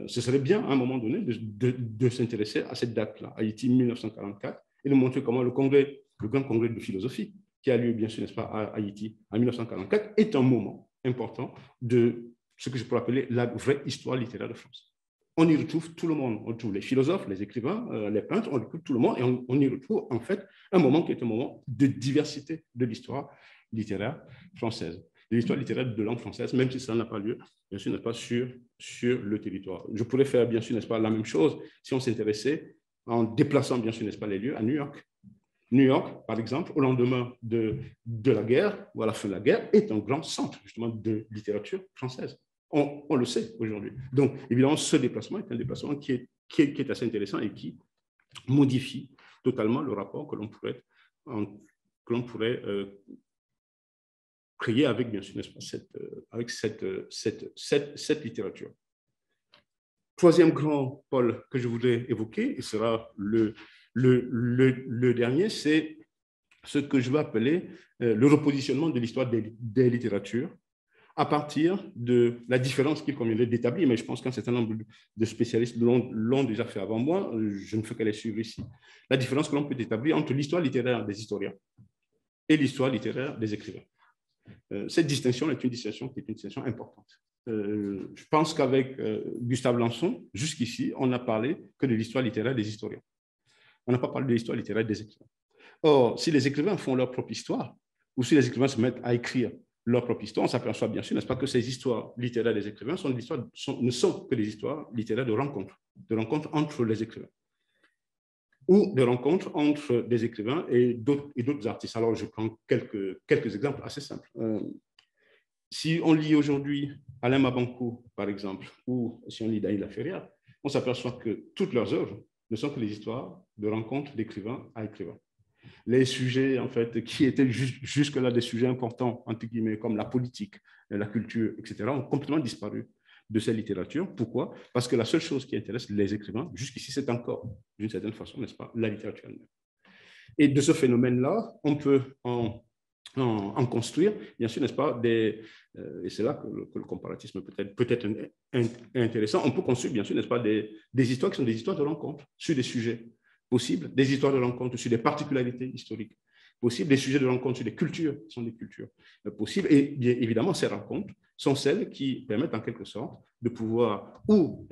Ce serait bien à un moment donné de s'intéresser à cette date-là, Haïti 1944, et de montrer comment le grand congrès de philosophie qui a lieu, bien sûr, n'est-ce pas, à Haïti en 1944, est un moment important de ce que je pourrais appeler la vraie histoire littéraire de France. On y retrouve tout le monde, on retrouve les philosophes, les écrivains, les peintres, on retrouve tout le monde et on y retrouve en fait un moment qui est un moment de diversité de l'histoire littéraire française. l'histoire littéraire de langue française, même si ça n'a pas lieu, bien sûr, n'est pas sur le territoire. Je pourrais faire, bien sûr, n'est-ce pas, la même chose si on s'intéressait en déplaçant, bien sûr, n'est-ce pas, les lieux à New York. New York, par exemple, au lendemain de la guerre, ou à la fin de la guerre, est un grand centre, justement, de littérature française. On le sait aujourd'hui. Donc, évidemment, ce déplacement est un déplacement qui est assez intéressant et qui modifie totalement le rapport que l'on pourrait créer avec, bien sûr, avec cette littérature. Troisième grand pôle que je voudrais évoquer, et sera le dernier, c'est ce que je vais appeler le repositionnement de l'histoire des littératures à partir de la différence qu'il conviendrait d'établir, mais je pense qu'un certain nombre de spécialistes l'ont déjà fait avant moi, je ne fais qu'à les suivre ici. La différence que l'on peut établir entre l'histoire littéraire des historiens et l'histoire littéraire des écrivains. Cette distinction est une distinction importante. Je pense qu'avec Gustave Lançon, jusqu'ici, on n'a parlé que de l'histoire littéraire des historiens. On n'a pas parlé de l'histoire littéraire des écrivains. Or, si les écrivains font leur propre histoire, ou si les écrivains se mettent à écrire leur propre histoire, on s'aperçoit bien sûr, n'est-ce pas, que ces histoires littéraires des écrivains ne sont que des histoires littéraires de rencontres entre les écrivains, ou de rencontres entre des écrivains et d'autres artistes. Alors, je prends quelques exemples assez simples. Si on lit aujourd'hui Alain Mabankou, par exemple, ou si on lit Daïla Ferrière, on s'aperçoit que toutes leurs œuvres ne sont que des histoires de rencontres d'écrivain à écrivain. Les sujets, en fait, qui étaient jusque-là des sujets importants, entre guillemets, comme la politique, la culture, etc., ont complètement disparu de cette littérature. Pourquoi? Parce que la seule chose qui intéresse les écrivains, jusqu'ici, c'est encore, d'une certaine façon, n'est-ce pas, la littérature elle-même. Et de ce phénomène-là, on peut en construire, bien sûr, n'est-ce pas, et c'est là que le comparatisme peut être intéressant, on peut construire, bien sûr, n'est-ce pas, des histoires qui sont des histoires de rencontres sur des sujets possibles, des histoires de rencontres sur des particularités historiques possibles, des sujets de rencontres sur des cultures qui sont des cultures possibles, et bien évidemment, ces rencontres sont celles qui permettent en quelque sorte de pouvoir ou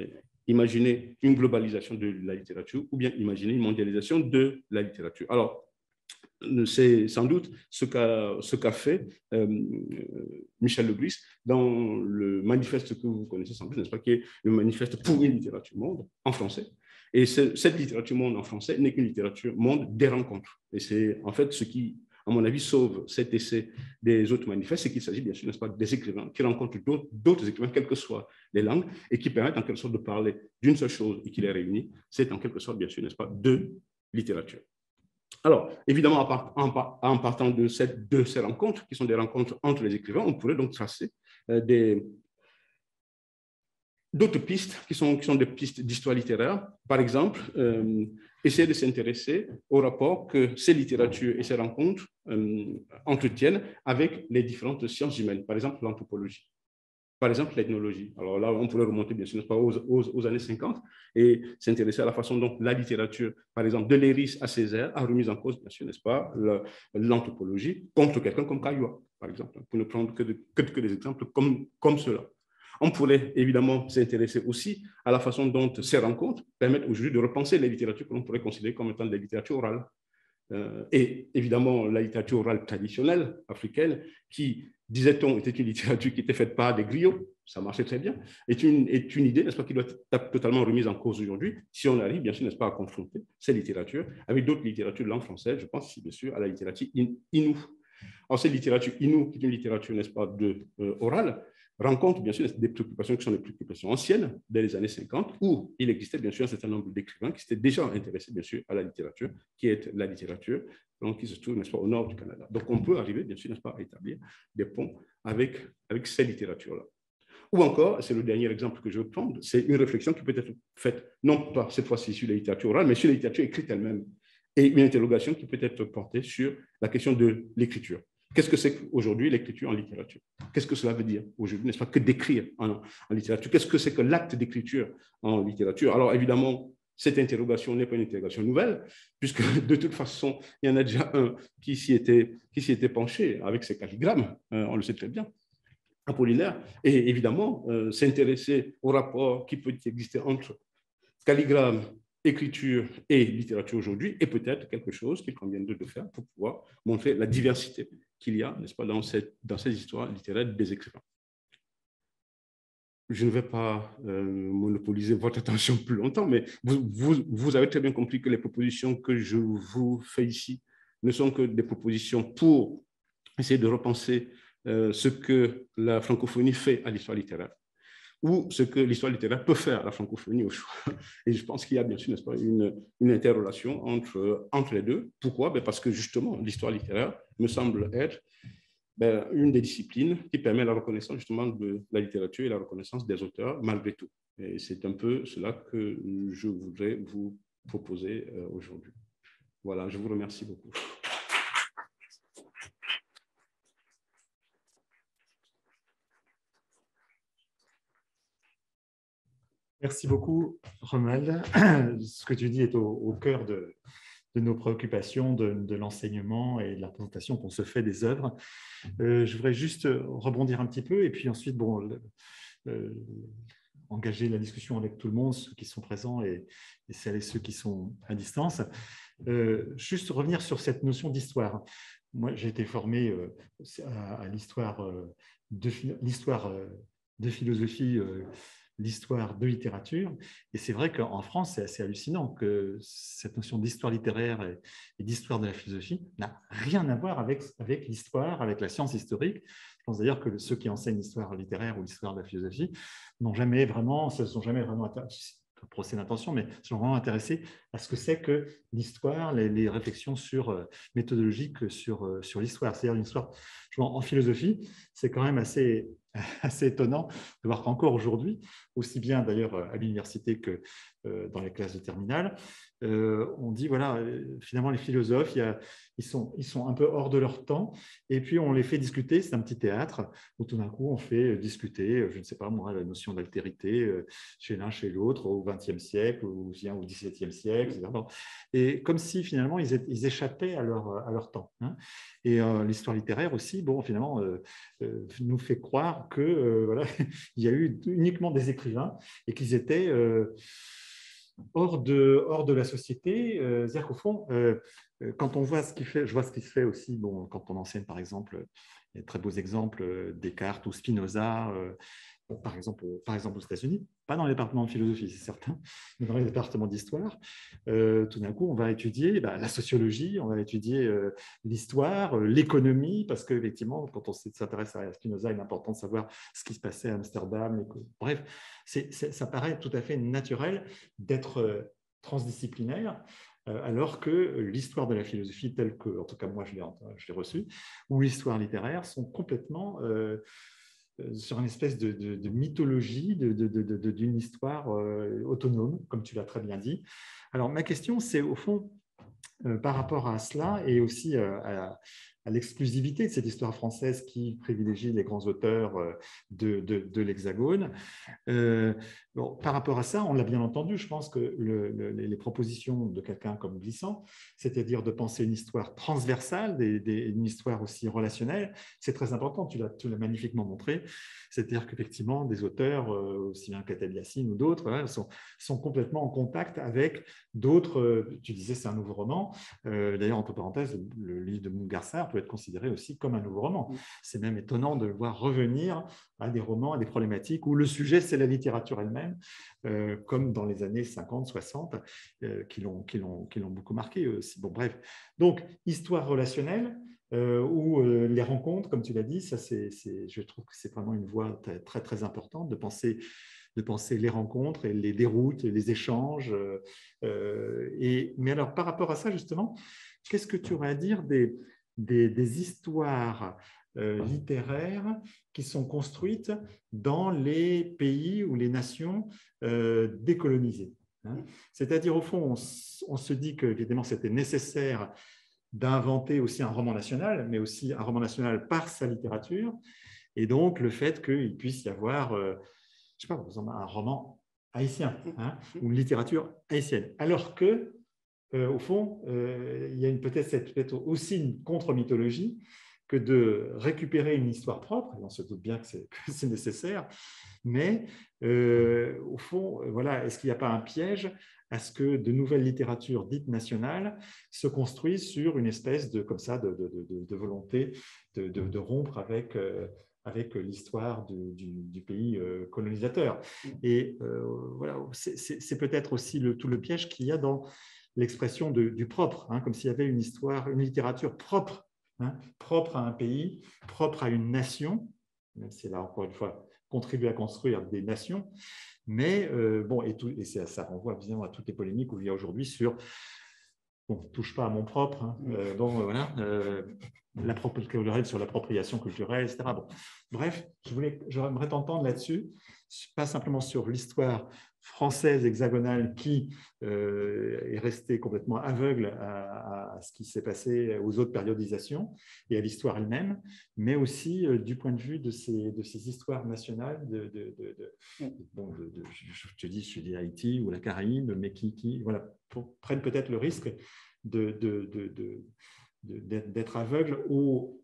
imaginer une globalisation de la littérature ou bien imaginer une mondialisation de la littérature. Alors, c'est sans doute ce qu'a fait Michel Lebris dans le manifeste que vous connaissez sans doute, n'est-ce pas, qui est le manifeste pour une littérature monde en français. Et cette littérature monde en français n'est qu'une littérature monde des rencontres. Et c'est en fait ce qui, à mon avis, sauve cet essai des autres manifestes, c'est qu'il s'agit bien sûr, n'est-ce pas, des écrivains qui rencontrent d'autres écrivains, quelles que soient les langues, et qui permettent en quelque sorte de parler d'une seule chose et qui les réunit. C'est en quelque sorte, bien sûr, n'est-ce pas, de littérature. Alors, évidemment, en partant de ces rencontres, qui sont des rencontres entre les écrivains, on pourrait donc tracer d'autres pistes qui sont des pistes d'histoire littéraire. Par exemple, essayer de s'intéresser au rapport que ces littératures et ces rencontres entretiennent avec les différentes sciences humaines, par exemple l'anthropologie. Par exemple, l'ethnologie. Alors là, on pourrait remonter, bien sûr, n'est-ce pas, aux années 50 et s'intéresser à la façon dont la littérature, par exemple, de Léris à Césaire, a remis en cause, bien sûr, n'est-ce pas, l'anthropologie contre quelqu'un comme Caillois, par exemple, pour ne prendre que des exemples comme cela. On pourrait évidemment s'intéresser aussi à la façon dont ces rencontres permettent aujourd'hui de repenser les littératures que l'on pourrait considérer comme étant des littératures orales. Et évidemment, la littérature orale traditionnelle africaine, qui, disait-on, était une littérature qui était faite par des griots, ça marchait très bien, est une idée, n'est-ce pas, qui doit être totalement remise en cause aujourd'hui, si on arrive, bien sûr, n'est-ce pas, à confronter ces littératures avec d'autres littératures de langue française. Je pense, bien sûr, à la littérature Innu. Alors, cette littérature Innu, qui est une littérature, n'est-ce pas, orale, rencontre bien sûr des préoccupations qui sont des préoccupations anciennes, dès les années 50, où il existait bien sûr un certain nombre d'écrivains qui s'étaient déjà intéressés bien sûr à la littérature, qui est la littérature donc, qui se trouve, n'est-ce pas, au nord du Canada. Donc on peut arriver bien sûr, n'est-ce pas, à établir des ponts avec ces littératures-là. Ou encore, c'est le dernier exemple que je veux prendre, c'est une réflexion qui peut être faite, non pas cette fois-ci sur la littérature orale, mais sur la littérature écrite elle-même, et une interrogation qui peut être portée sur la question de l'écriture. Qu'est-ce que c'est qu'aujourd'hui l'écriture en littérature? Qu'est-ce que cela veut dire aujourd'hui, n'est-ce pas, que d'écrire en littérature? Qu'est-ce que c'est que l'acte d'écriture en littérature? Alors évidemment, cette interrogation n'est pas une interrogation nouvelle, puisque de toute façon, il y en a déjà un qui s'y était penché avec ses calligrammes, on le sait très bien, Apollinaire, et évidemment, s'intéresser au rapport qui peut exister entre calligramme écriture et littérature aujourd'hui est peut-être quelque chose qu'il conviendrait de faire pour pouvoir montrer la diversité qu'il y a, n'est-ce pas, dans ces histoires littéraires des écrivains. Je ne vais pas monopoliser votre attention plus longtemps, mais vous avez très bien compris que les propositions que je vous fais ici ne sont que des propositions pour essayer de repenser ce que la francophonie fait à l'histoire littéraire ou ce que l'histoire littéraire peut faire à la francophonie au choix. Et je pense qu'il y a bien sûr, n'est-ce pas, une interrelation entre les deux. Pourquoi? Parce que justement, l'histoire littéraire me semble être une des disciplines qui permet la reconnaissance justement de la littérature et la reconnaissance des auteurs malgré tout. Et c'est un peu cela que je voudrais vous proposer aujourd'hui. Voilà, je vous remercie beaucoup. Merci beaucoup, Romuald. Ce que tu dis est au cœur de nos préoccupations, de l'enseignement et de la présentation qu'on se fait des œuvres. Je voudrais juste rebondir un petit peu et puis ensuite engager la discussion avec tout le monde, ceux qui sont présents et celles et ceux qui sont à distance. Juste revenir sur cette notion d'histoire. Moi, j'ai été formé à l'histoire de philosophie, l'histoire de littérature. Et c'est vrai qu'en France, c'est assez hallucinant que cette notion d'histoire littéraire et d'histoire de la philosophie n'a rien à voir avec l'histoire, avec la science historique. Je pense d'ailleurs que ceux qui enseignent l'histoire littéraire ou l'histoire de la philosophie se sont jamais vraiment intéressés, procès d'intention, mais se sont vraiment intéressés à ce que c'est que l'histoire, les réflexions méthodologiques sur l'histoire. C'est-à-dire une histoire, en philosophie, c'est quand même assez étonnant de voir qu'encore aujourd'hui, aussi bien d'ailleurs à l'université que dans les classes de terminale, on dit, voilà, finalement, les philosophes, ils sont un peu hors de leur temps, et puis on les fait discuter, c'est un petit théâtre, où tout d'un coup, on fait discuter, je ne sais pas moi, la notion d'altérité chez l'un, chez l'autre, au XXe siècle, ou au XVIIe siècle, etc. Et comme si, finalement, ils échappaient à leur temps. Hein. Et l'histoire littéraire aussi, finalement, nous fait croire que voilà, il y a eu uniquement des écrivains et qu'ils étaient hors de la société. C'est-à-dire qu'au fond, quand on voit ce qui fait, je vois ce qui se fait aussi, quand on enseigne par exemple, il y a de très beaux exemples, Descartes ou Spinoza, par exemple aux États-Unis, pas dans les départements de philosophie, c'est certain, mais dans les départements d'histoire, tout d'un coup, on va étudier la sociologie, on va étudier l'histoire, l'économie, parce qu'effectivement, quand on s'intéresse à Spinoza, il est important de savoir ce qui se passait à Amsterdam. Bref, ça paraît tout à fait naturel d'être transdisciplinaire, alors que l'histoire de la philosophie, telle que, en tout cas moi je l'ai reçue, ou l'histoire littéraire, sont complètement sur une espèce de mythologie d'une histoire autonome, comme tu l'as très bien dit. Alors ma question, c'est au fond, par rapport à cela et aussi à l'exclusivité de cette histoire française qui privilégie les grands auteurs de l'Hexagone. Par rapport à ça, on l'a bien entendu, je pense que les propositions de quelqu'un comme Glissant, c'est-à-dire de penser une histoire transversale, une histoire aussi relationnelle, c'est très important, tu l'as magnifiquement montré, c'est-à-dire qu'effectivement, des auteurs, aussi bien Kateb Yassine ou d'autres, sont complètement en contact avec d'autres, tu disais c'est un nouveau roman, d'ailleurs, entre parenthèses, le livre de Mougarsar peut être considéré aussi comme un nouveau roman. C'est même étonnant de le voir revenir à des romans, à des problématiques où le sujet, c'est la littérature elle-même, comme dans les années 50, 60, qui l'ont beaucoup marqué aussi. Bref, donc, histoire relationnelle, ou les rencontres, comme tu l'as dit, je trouve que c'est vraiment une voie très, très importante de penser les rencontres et les déroutes, les échanges. Mais alors, par rapport à ça, justement, qu'est-ce que tu aurais à dire des histoires littéraires qui sont construites dans les pays ou les nations décolonisées, hein? C'est-à-dire, au fond, on se dit qu'évidemment, c'était nécessaire d'inventer aussi un roman national, mais aussi un roman national par sa littérature, et donc le fait qu'il puisse y avoir je sais pas, par exemple, un roman haïtien, hein, ou une littérature haïtienne. Alors que, au fond, il y a peut-être aussi une contre-mythologie que de récupérer une histoire propre, et on se doute bien que c'est nécessaire, mais au fond, voilà, est-ce qu'il n'y a pas un piège à ce que de nouvelles littératures dites nationales se construisent sur une espèce de, comme ça, de volonté de rompre avec l'histoire du pays colonisateur. Et voilà, c'est peut-être aussi tout le piège qu'il y a dans l'expression du propre, hein, comme s'il y avait une histoire, une littérature propre, hein, propre à un pays, propre à une nation, même si là, encore une fois, contribuer à construire des nations. Mais bon, et ça renvoie évidemment à toutes les polémiques où il y a aujourd'hui sur bon, touche pas à mon propre, hein, bon, voilà, sur l'appropriation culturelle, etc. Bon. Bref, j'aimerais t'entendre là-dessus, pas simplement sur l'histoire française hexagonale qui est restée complètement aveugle à ce qui s'est passé aux autres périodisations et à l'histoire elle-même, mais aussi du point de vue de ces histoires nationales bon, je te dis Haïti ou la Caraïbe, mais qui voilà, prennent peut-être le risque d'être aveugle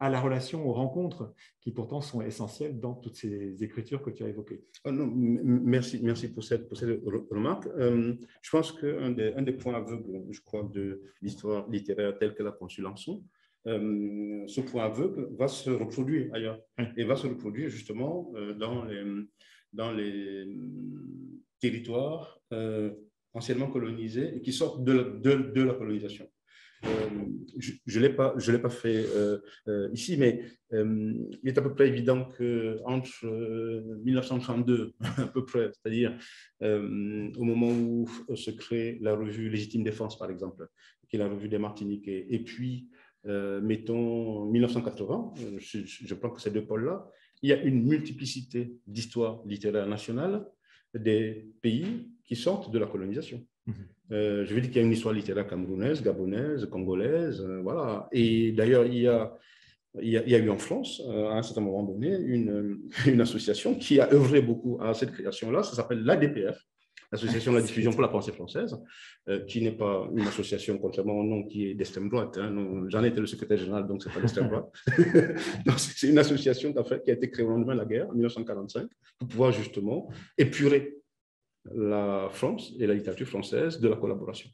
à la relation, aux rencontres, qui pourtant sont essentielles dans toutes ces écritures que tu as évoquées. Oh non, merci pour cette remarque. Je pense qu'un des points aveugles, je crois, de l'histoire littéraire telle que la conçue Lançon, ce point aveugle va se reproduire ailleurs, et va se reproduire justement dans les territoires anciennement colonisés et qui sortent de la colonisation. Je l'ai pas fait ici, mais il est à peu près évident qu'entre 1932, à peu près, c'est-à-dire au moment où se crée la revue Légitime Défense, par exemple, qui est la revue des Martiniquais, et puis, mettons, 1980, je prends que ces deux pôles-là, il y a une multiplicité d'histoires littéraires nationales des pays qui sortent de la colonisation. Je veux dire qu'il y a une histoire littéraire camerounaise, gabonaise, congolaise, voilà. Et d'ailleurs, il y a eu en France, à un certain moment donné, une association qui a œuvré beaucoup à cette création-là. Ça s'appelle l'ADPF, l'Association de la diffusion pour la pensée française, qui n'est pas une association, contrairement au nom, qui est d'extrême droite. Hein. J'en ai été le secrétaire général, donc ce n'est pas d'extrême droite. C'est une association qui a été créée au lendemain de la guerre, en 1945, pour pouvoir justement épurer la France et la littérature française de la collaboration.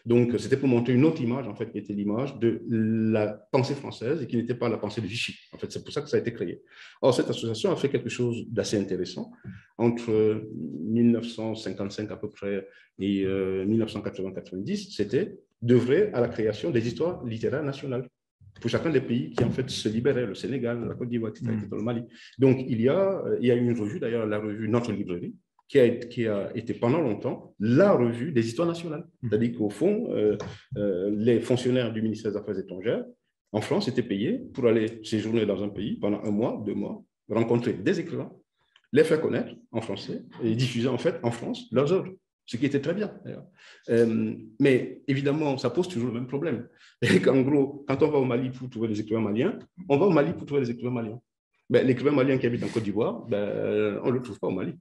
Donc, c'était pour montrer une autre image, en fait, qui était l'image de la pensée française et qui n'était pas la pensée de Vichy. En fait, c'est pour ça que ça a été créé. Or, cette association a fait quelque chose d'assez intéressant. Entre 1955 à peu près et 1980-90, c'était d'œuvrer à la création des histoires littéraires nationales pour chacun des pays qui, en fait, se libéraient, le Sénégal, la Côte d'Ivoire, etc., le Mali. Donc, il y a une revue, d'ailleurs, la revue Notre Librairie, qui a été pendant longtemps la revue des histoires nationales. C'est-à-dire qu'au fond, les fonctionnaires du ministère des Affaires étrangères en France étaient payés pour aller séjourner dans un pays pendant 1 mois, 2 mois, rencontrer des écrivains, les faire connaître en français et diffuser en fait en France leurs œuvres, ce qui était très bien d'ailleurs. Mais évidemment, ça pose toujours le même problème. Et qu'en gros, quand on va au Mali pour trouver des écrivains maliens, on va au Mali pour trouver des écrivains maliens. Ben, l'écrivain malien qui habite en Côte d'Ivoire, ben, on ne le trouve pas au Mali,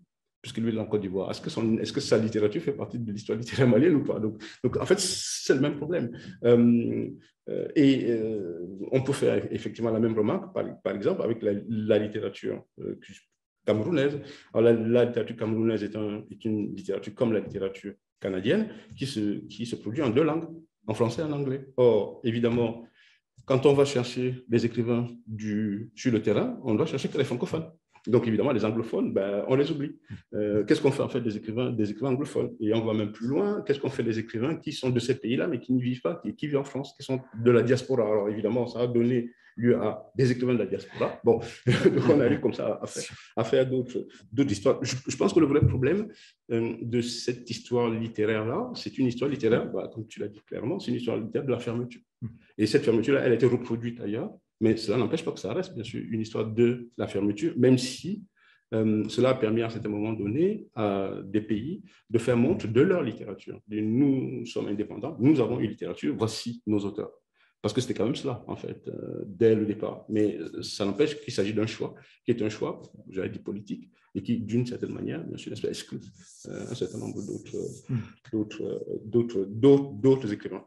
puisque lui est en Côte d'Ivoire. Est-ce que sa littérature fait partie de l'histoire littéraire malienne ou pas? Donc, en fait, c'est le même problème. On peut faire effectivement la même remarque, par exemple, avec la littérature camerounaise. Alors, la littérature camerounaise est une littérature comme la littérature canadienne qui se produit en 2 langues, en français et en anglais. Or, évidemment, quand on va chercher des écrivains sur le terrain, on doit chercher que les francophones. Donc, évidemment, les anglophones, ben, on les oublie. Qu'est-ce qu'on fait en fait des écrivains anglophones? Et on va même plus loin. Qu'est-ce qu'on fait des écrivains qui sont de ces pays-là, mais qui n'y vivent pas, qui vivent en France, qui sont de la diaspora? Alors, évidemment, ça a donné lieu à des écrivains de la diaspora. Bon, donc on arrive comme ça à faire d'autres histoires. Je pense que le vrai problème de cette histoire littéraire-là, c'est une histoire littéraire, bah, comme tu l'as dit clairement, c'est une histoire littéraire de la fermeture. Et cette fermeture-là, elle a été reproduite ailleurs. Mais cela n'empêche pas que ça reste, bien sûr, une histoire de la fermeture, même si cela a permis à un certain moment donné à des pays de faire montre de leur littérature. Et nous sommes indépendants, nous avons une littérature, voici nos auteurs. parce que c'était quand même cela, en fait, dès le départ. Mais ça n'empêche qu'il s'agit d'un choix, qui est un choix, j'allais dire politique, et qui, d'une certaine manière, bien sûr, exclut un certain nombre d'autres écrivains.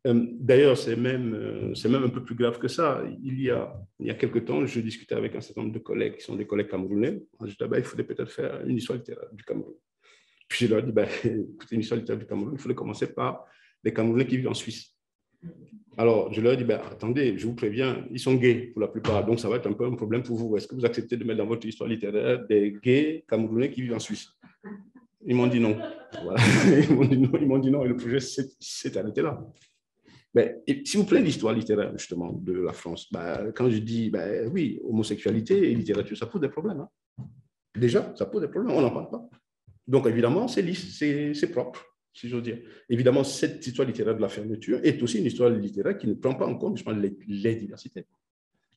D'ailleurs, c'est même un peu plus grave que ça. Il y a quelque temps, je discutais avec un certain nombre de collègues qui sont des collègues camerounais. Je disais, il faudrait peut-être faire une histoire littéraire du Cameroun. Puis je leur ai dit, écoutez, une histoire littéraire du Cameroun, il faudrait commencer par les Camerounais qui vivent en Suisse. Alors, je leur ai dit, attendez, je vous préviens, ils sont gays pour la plupart, donc ça va être un peu un problème pour vous. Est-ce que vous acceptez de mettre dans votre histoire littéraire des gays camerounais qui vivent en Suisse? Ils m'ont dit non. Voilà. Ils m'ont dit non, et le projet s'est arrêté là. Mais s'il vous plaît, l'histoire littéraire, justement, de la France, quand je dis, oui, homosexualité et littérature, ça pose des problèmes. Hein. Déjà, ça pose des problèmes, on n'en parle pas. Donc, évidemment, c'est lisse, c'est propre, si j'ose dire. Évidemment, cette histoire littéraire de la fermeture est aussi une histoire littéraire qui ne prend pas en compte, justement, les diversités.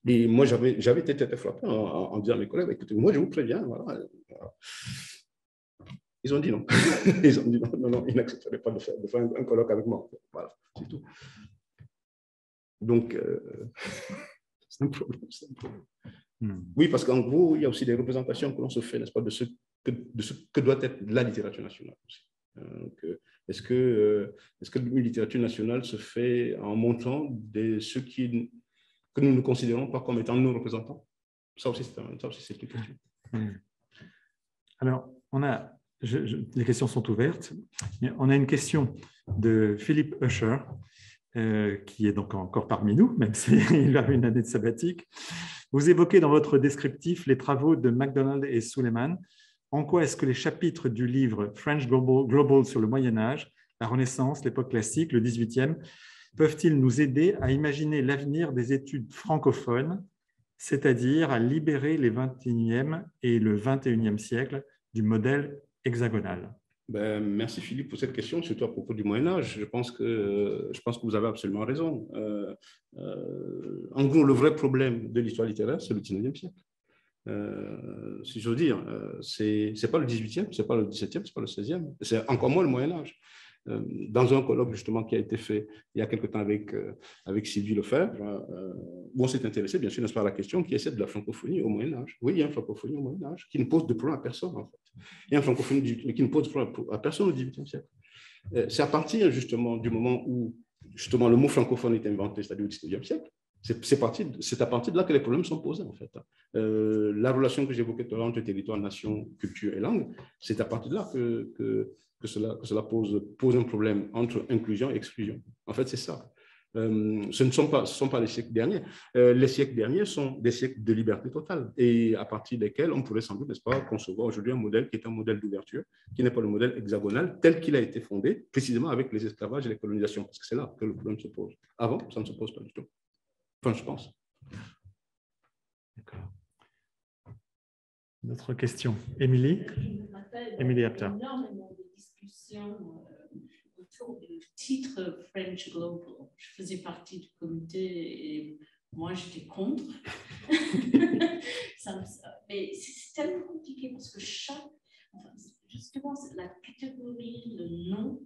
Et moi, j'avais été frappé en disant à mes collègues, écoutez, moi, je vous préviens, voilà. Ils ont dit non. Ils ont dit non, ils n'accepteraient pas de faire un colloque avec moi. Voilà, c'est tout. Donc, c'est un problème. Oui, parce qu'en gros, il y a aussi des représentations que l'on se fait, n'est-ce pas, de ce que doit être la littérature nationale aussi. Est-ce que une littérature nationale se fait en montrant ceux que nous ne considérons pas comme étant nos représentants? Ça aussi, c'est une question. Alors, les questions sont ouvertes. On a une question de Philippe Usher, qui est donc encore parmi nous, même s'il a une année de sabbatique. Vous évoquez dans votre descriptif les travaux de MacDonald et Suleiman. En quoi est-ce que les chapitres du livre French Global sur le Moyen-Âge, la Renaissance, l'époque classique, le XVIIIe, peuvent-ils nous aider à imaginer l'avenir des études francophones, c'est-à-dire à libérer les 21e et le 21e siècles du modèle hexagonal? Merci Philippe pour cette question, surtout à propos du Moyen-Âge. Je pense que vous avez absolument raison. En gros, le vrai problème de l'histoire littéraire, c'est le 19e siècle. Si j'ose dire, c'est pas le 18e, c'est pas le 17e, c'est pas le 16e, c'est encore moins le Moyen-Âge. Dans un colloque justement qui a été fait il y a quelque temps avec Sylvie Lefebvre, où on s'est intéressé bien sûr, n'est-ce pas, à la question qui est celle de la francophonie au Moyen-Âge. Oui, il y a une francophonie au Moyen-Âge qui ne pose de problème à personne en fait. Il y a une francophonie qui ne pose de problème à personne au XVIIIe siècle. C'est à partir justement du moment où justement le mot francophone est inventé, c'est-à-dire au XIXe siècle, c'est à partir de là que les problèmes sont posés en fait. La relation que j'évoquais tout à l'heure entre territoire, nation, culture et langue, c'est à partir de là que cela pose un problème entre inclusion et exclusion. En fait, c'est ça. Ce ne sont pas les siècles derniers. Les siècles derniers sont des siècles de liberté totale et à partir desquels on pourrait sans doute, n'est-ce pas, concevoir aujourd'hui un modèle qui est un modèle d'ouverture, qui n'est pas le modèle hexagonal tel qu'il a été fondé précisément avec les esclavages et les colonisations, parce que c'est là que le problème se pose. Avant, ça ne se pose pas du tout. Enfin, je pense. D'accord. D'autres questions? Émilie? Émilie Apter. Énormément de discussions autour du titre French Global. Je faisais partie du comité et moi j'étais contre. Mais c'est tellement compliqué parce que justement, la catégorie, le nom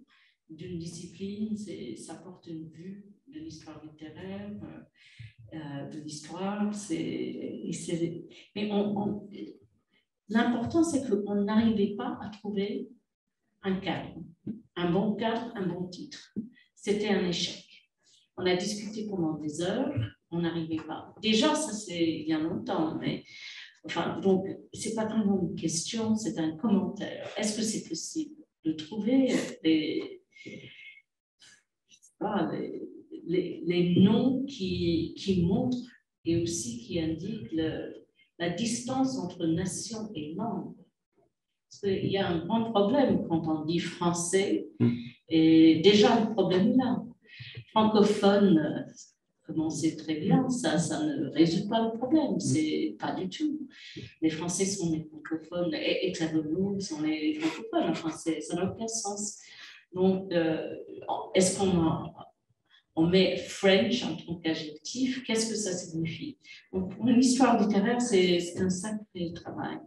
d'une discipline, ça porte une vue de l'histoire littéraire, de l'histoire. Mais l'important, c'est qu'on n'arrivait pas à trouver un cadre, un bon cadre, un bon titre. C'était un échec. On a discuté pendant des heures, on n'arrivait pas. Déjà, ça c'est il y a longtemps, mais enfin, donc, c'est pas vraiment une question, c'est un commentaire. Est-ce que c'est possible de trouver les noms qui montrent et aussi qui indiquent la distance entre nation et langue? Parce qu'il y a un grand problème quand on dit français, et déjà le problème est là. Francophone, comme on sait très bien, ça ne résout pas le problème, c'est pas du tout. Les Français sont les francophones, et hexagonaux sont les francophones, enfin, ça n'a aucun sens. Donc, est-ce qu'on met French en tant qu'adjectif? Qu'est-ce que ça signifie? Donc, pour une histoire littéraire, c'est un sacré travail.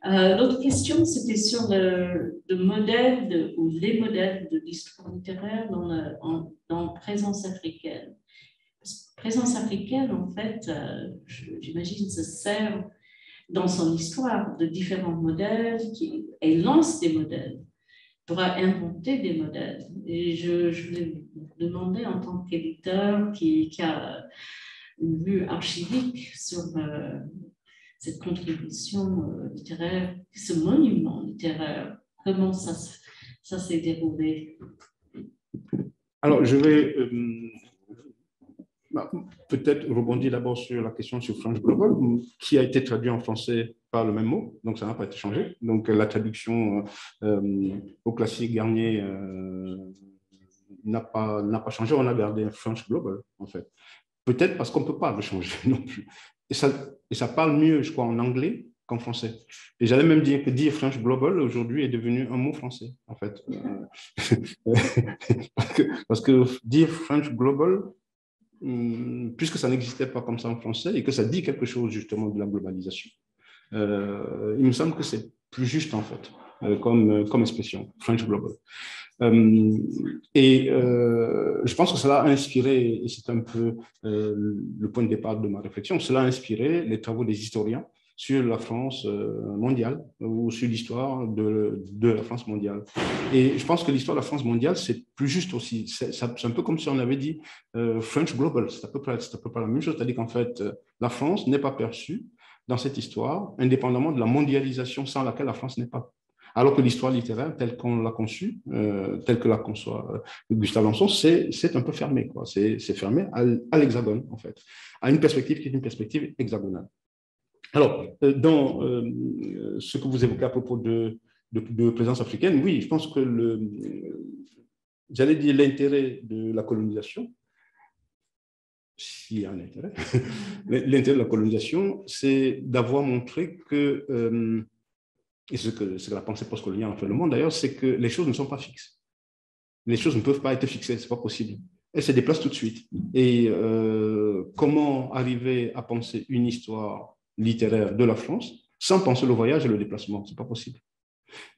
L'autre question, c'était sur le modèle ou les modèles de l'histoire littéraire dans présence africaine. présence africaine, en fait, j'imagine, se sert dans son histoire de différents modèles et lance des modèles, doit inventer des modèles. Et je voulais vous demander, en tant qu'éditeur qui a une vue archivique sur cette contribution littéraire, ce monument littéraire, comment ça s'est déroulé? Alors, je vais peut-être rebondir d'abord sur la question sur French Global, qui a été traduit en français par le même mot, donc ça n'a pas été changé. Donc, la traduction au classique Garnier n'a pas changé, on a gardé French Global, en fait. Peut-être parce qu'on ne peut pas le changer non plus. Et ça parle mieux, je crois, en anglais qu'en français. Et j'allais même dire que dire French Global, aujourd'hui, est devenu un mot français, en fait. parce que dire French Global, puisque ça n'existait pas comme ça en français et que ça dit quelque chose, justement, de la globalisation, il me semble que c'est plus juste, en fait, comme expression, French Global. Je pense que cela a inspiré, et c'est un peu le point de départ de ma réflexion, cela a inspiré les travaux des historiens sur la France mondiale ou sur l'histoire de la France mondiale. Et je pense que l'histoire de la France mondiale, c'est plus juste aussi. C'est un peu comme si on avait dit French Global, c'est à peu près la même chose, c'est-à-dire qu'en fait, la France n'est pas perçue dans cette histoire, indépendamment de la mondialisation sans laquelle la France n'est pas. Alors que l'histoire littéraire, telle qu'on l'a conçue, telle que la conçoit Gustave Lançon, c'est un peu fermé, quoi. C'est fermé à l'hexagone, en fait, à une perspective qui est une perspective hexagonale. Alors, dans ce que vous évoquez à propos de présence africaine, oui, je pense que j'allais dire l'intérêt de la colonisation, s'il y a un intérêt, l'intérêt de la colonisation, c'est d'avoir montré que et ce que la pensée postcoloniale en fait le monde d'ailleurs, c'est que les choses ne sont pas fixes. Les choses ne peuvent pas être fixées, ce n'est pas possible. Elles se déplacent tout de suite. Et comment arriver à penser une histoire littéraire de la France sans penser le voyage et le déplacement? Ce n'est pas possible.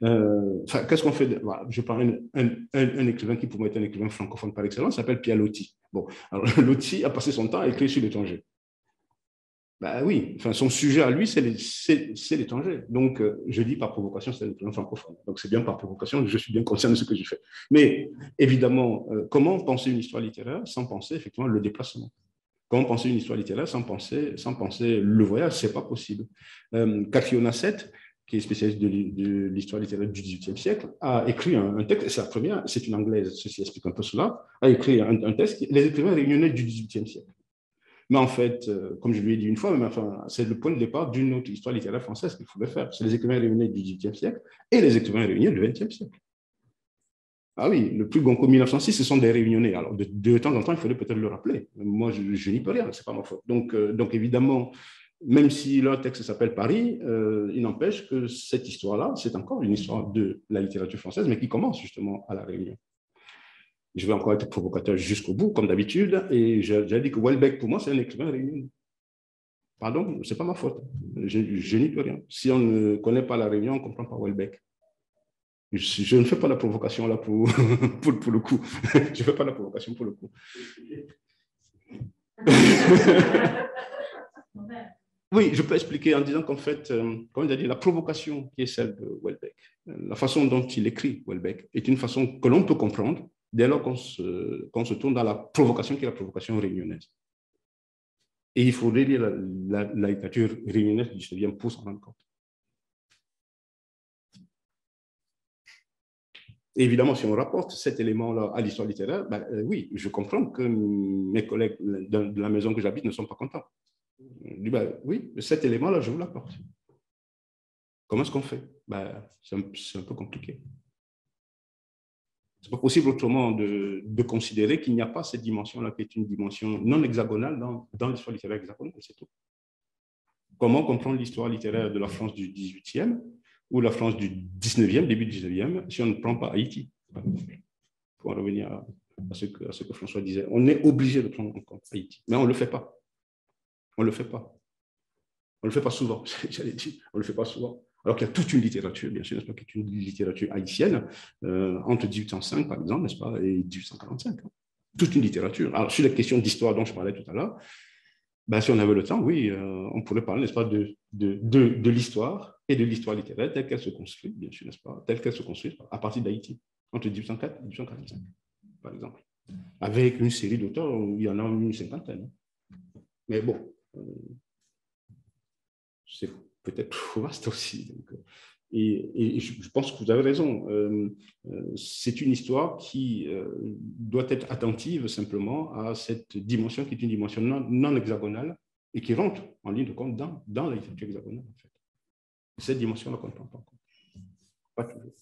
Qu'est-ce qu'on fait? Je prends un écrivain qui pourrait être un écrivain francophone par excellence, il s'appelle Pierre Loti. Bon, alors Loti a passé son temps à écrire sur l'étranger. Ben oui, enfin, son sujet à lui, c'est l'étranger. Donc, je dis par provocation, c'est l'étranger francophone. Donc, c'est bien par provocation, je suis bien conscient de ce que je fais. Mais évidemment, comment penser une histoire littéraire sans penser effectivement le déplacement? Comment penser une histoire littéraire sans penser le voyage? Ce n'est pas possible. Catriona Seth, qui est spécialiste de l'histoire littéraire du XVIIIe siècle, a écrit un texte, c'est la première, c'est une anglaise, ceci explique un peu cela, a écrit un texte, les écrivains réunionnais du XVIIIe siècle. Mais en fait, comme je lui ai dit une fois, c'est le point de départ d'une autre histoire littéraire française qu'il faudrait faire. C'est les écrivains réunis du XVIIIe siècle et les écrivains réunis du XXe siècle. Ah oui, le plus Goncourt 1906, ce sont des réunionnais. Alors, de temps en temps, il faudrait peut-être le rappeler. Moi, je n'y peux rien, ce n'est pas ma faute. Donc, évidemment, même si leur texte s'appelle Paris, il n'empêche que cette histoire-là, c'est encore une histoire de la littérature française, mais qui commence justement à La Réunion. Je vais encore être provocateur jusqu'au bout, comme d'habitude, et j'ai dit que Houellebecq, pour moi, c'est un écrivain réunionnais. Pardon, ce n'est pas ma faute. Je n'y peux rien. Si on ne connaît pas La Réunion, on ne comprend pas Houellebecq. Je ne fais pas la provocation là pour le coup. Je ne fais pas la provocation pour le coup. Oui, je peux expliquer en disant qu'en fait, comme j'ai dit, la provocation qui est celle de Houellebecq, la façon dont il écrit Houellebecq est une façon que l'on peut comprendre dès lors qu'on se tourne dans la provocation qui est la provocation réunionnaise. Et il faudrait lire la littérature réunionnaise du 19e pour s'en rendre compte. Et évidemment, si on rapporte cet élément-là à l'histoire littéraire, oui, je comprends que mes collègues de la maison que j'habite ne sont pas contents. Je dis, oui, cet élément-là, je vous l'apporte. Comment est-ce qu'on fait? C'est un peu compliqué. Ce n'est pas possible autrement de considérer qu'il n'y a pas cette dimension-là qui est une dimension non hexagonale dans l'histoire littéraire hexagonale, c'est tout. Comment comprendre l'histoire littéraire de la France du 18e ou la France du 19e, début du 19e, si on ne prend pas Haïti? Pour en revenir à ce que François disait. On est obligé de prendre en compte Haïti, mais on ne le fait pas. On ne le fait pas. On ne le fait pas souvent, j'allais dire. On ne le fait pas souvent. Alors qu'il y a toute une littérature, bien sûr, n'est-ce pas, qui est une littérature haïtienne, entre 1805, par exemple, n'est-ce pas, et 1845. toute une littérature. Alors, sur les questions d'histoire dont je parlais tout à l'heure, ben, si on avait le temps, oui, on pourrait parler, n'est-ce pas, de l'histoire et de l'histoire littéraire telle qu'elle se construit, bien sûr, n'est-ce pas, telle qu'elle se construit à partir d'Haïti, entre 1804 et 1845, par exemple, avec une série d'auteurs où il y en a une cinquantaine. Mais bon, c'est peut-être trop vaste aussi. Donc, et je pense que vous avez raison. C'est une histoire qui doit être attentive simplement à cette dimension qui est une dimension non hexagonale et qui rentre en ligne de compte dans la littérature hexagonale. En fait. Cette dimension, on ne la comprend pas encore. Pas toujours.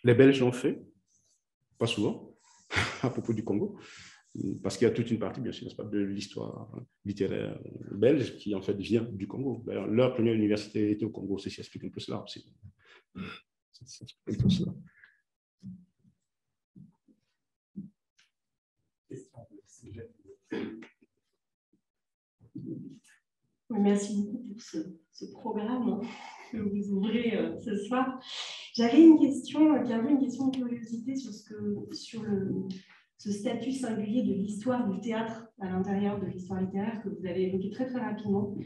Les Belges l'ont fait, pas souvent, à propos du Congo. Parce qu'il y a toute une partie, bien sûr, de l'histoire littéraire belge qui, en fait, vient du Congo. D'ailleurs, leur première université était au Congo, ceci explique un peu cela aussi. Ça explique un peu cela. Merci beaucoup pour ce programme que vous ouvrez ce soir. J'avais une question, qui avait une question de curiosité sur ce statut singulier de l'histoire du théâtre à l'intérieur de l'histoire littéraire que vous avez évoqué très très rapidement,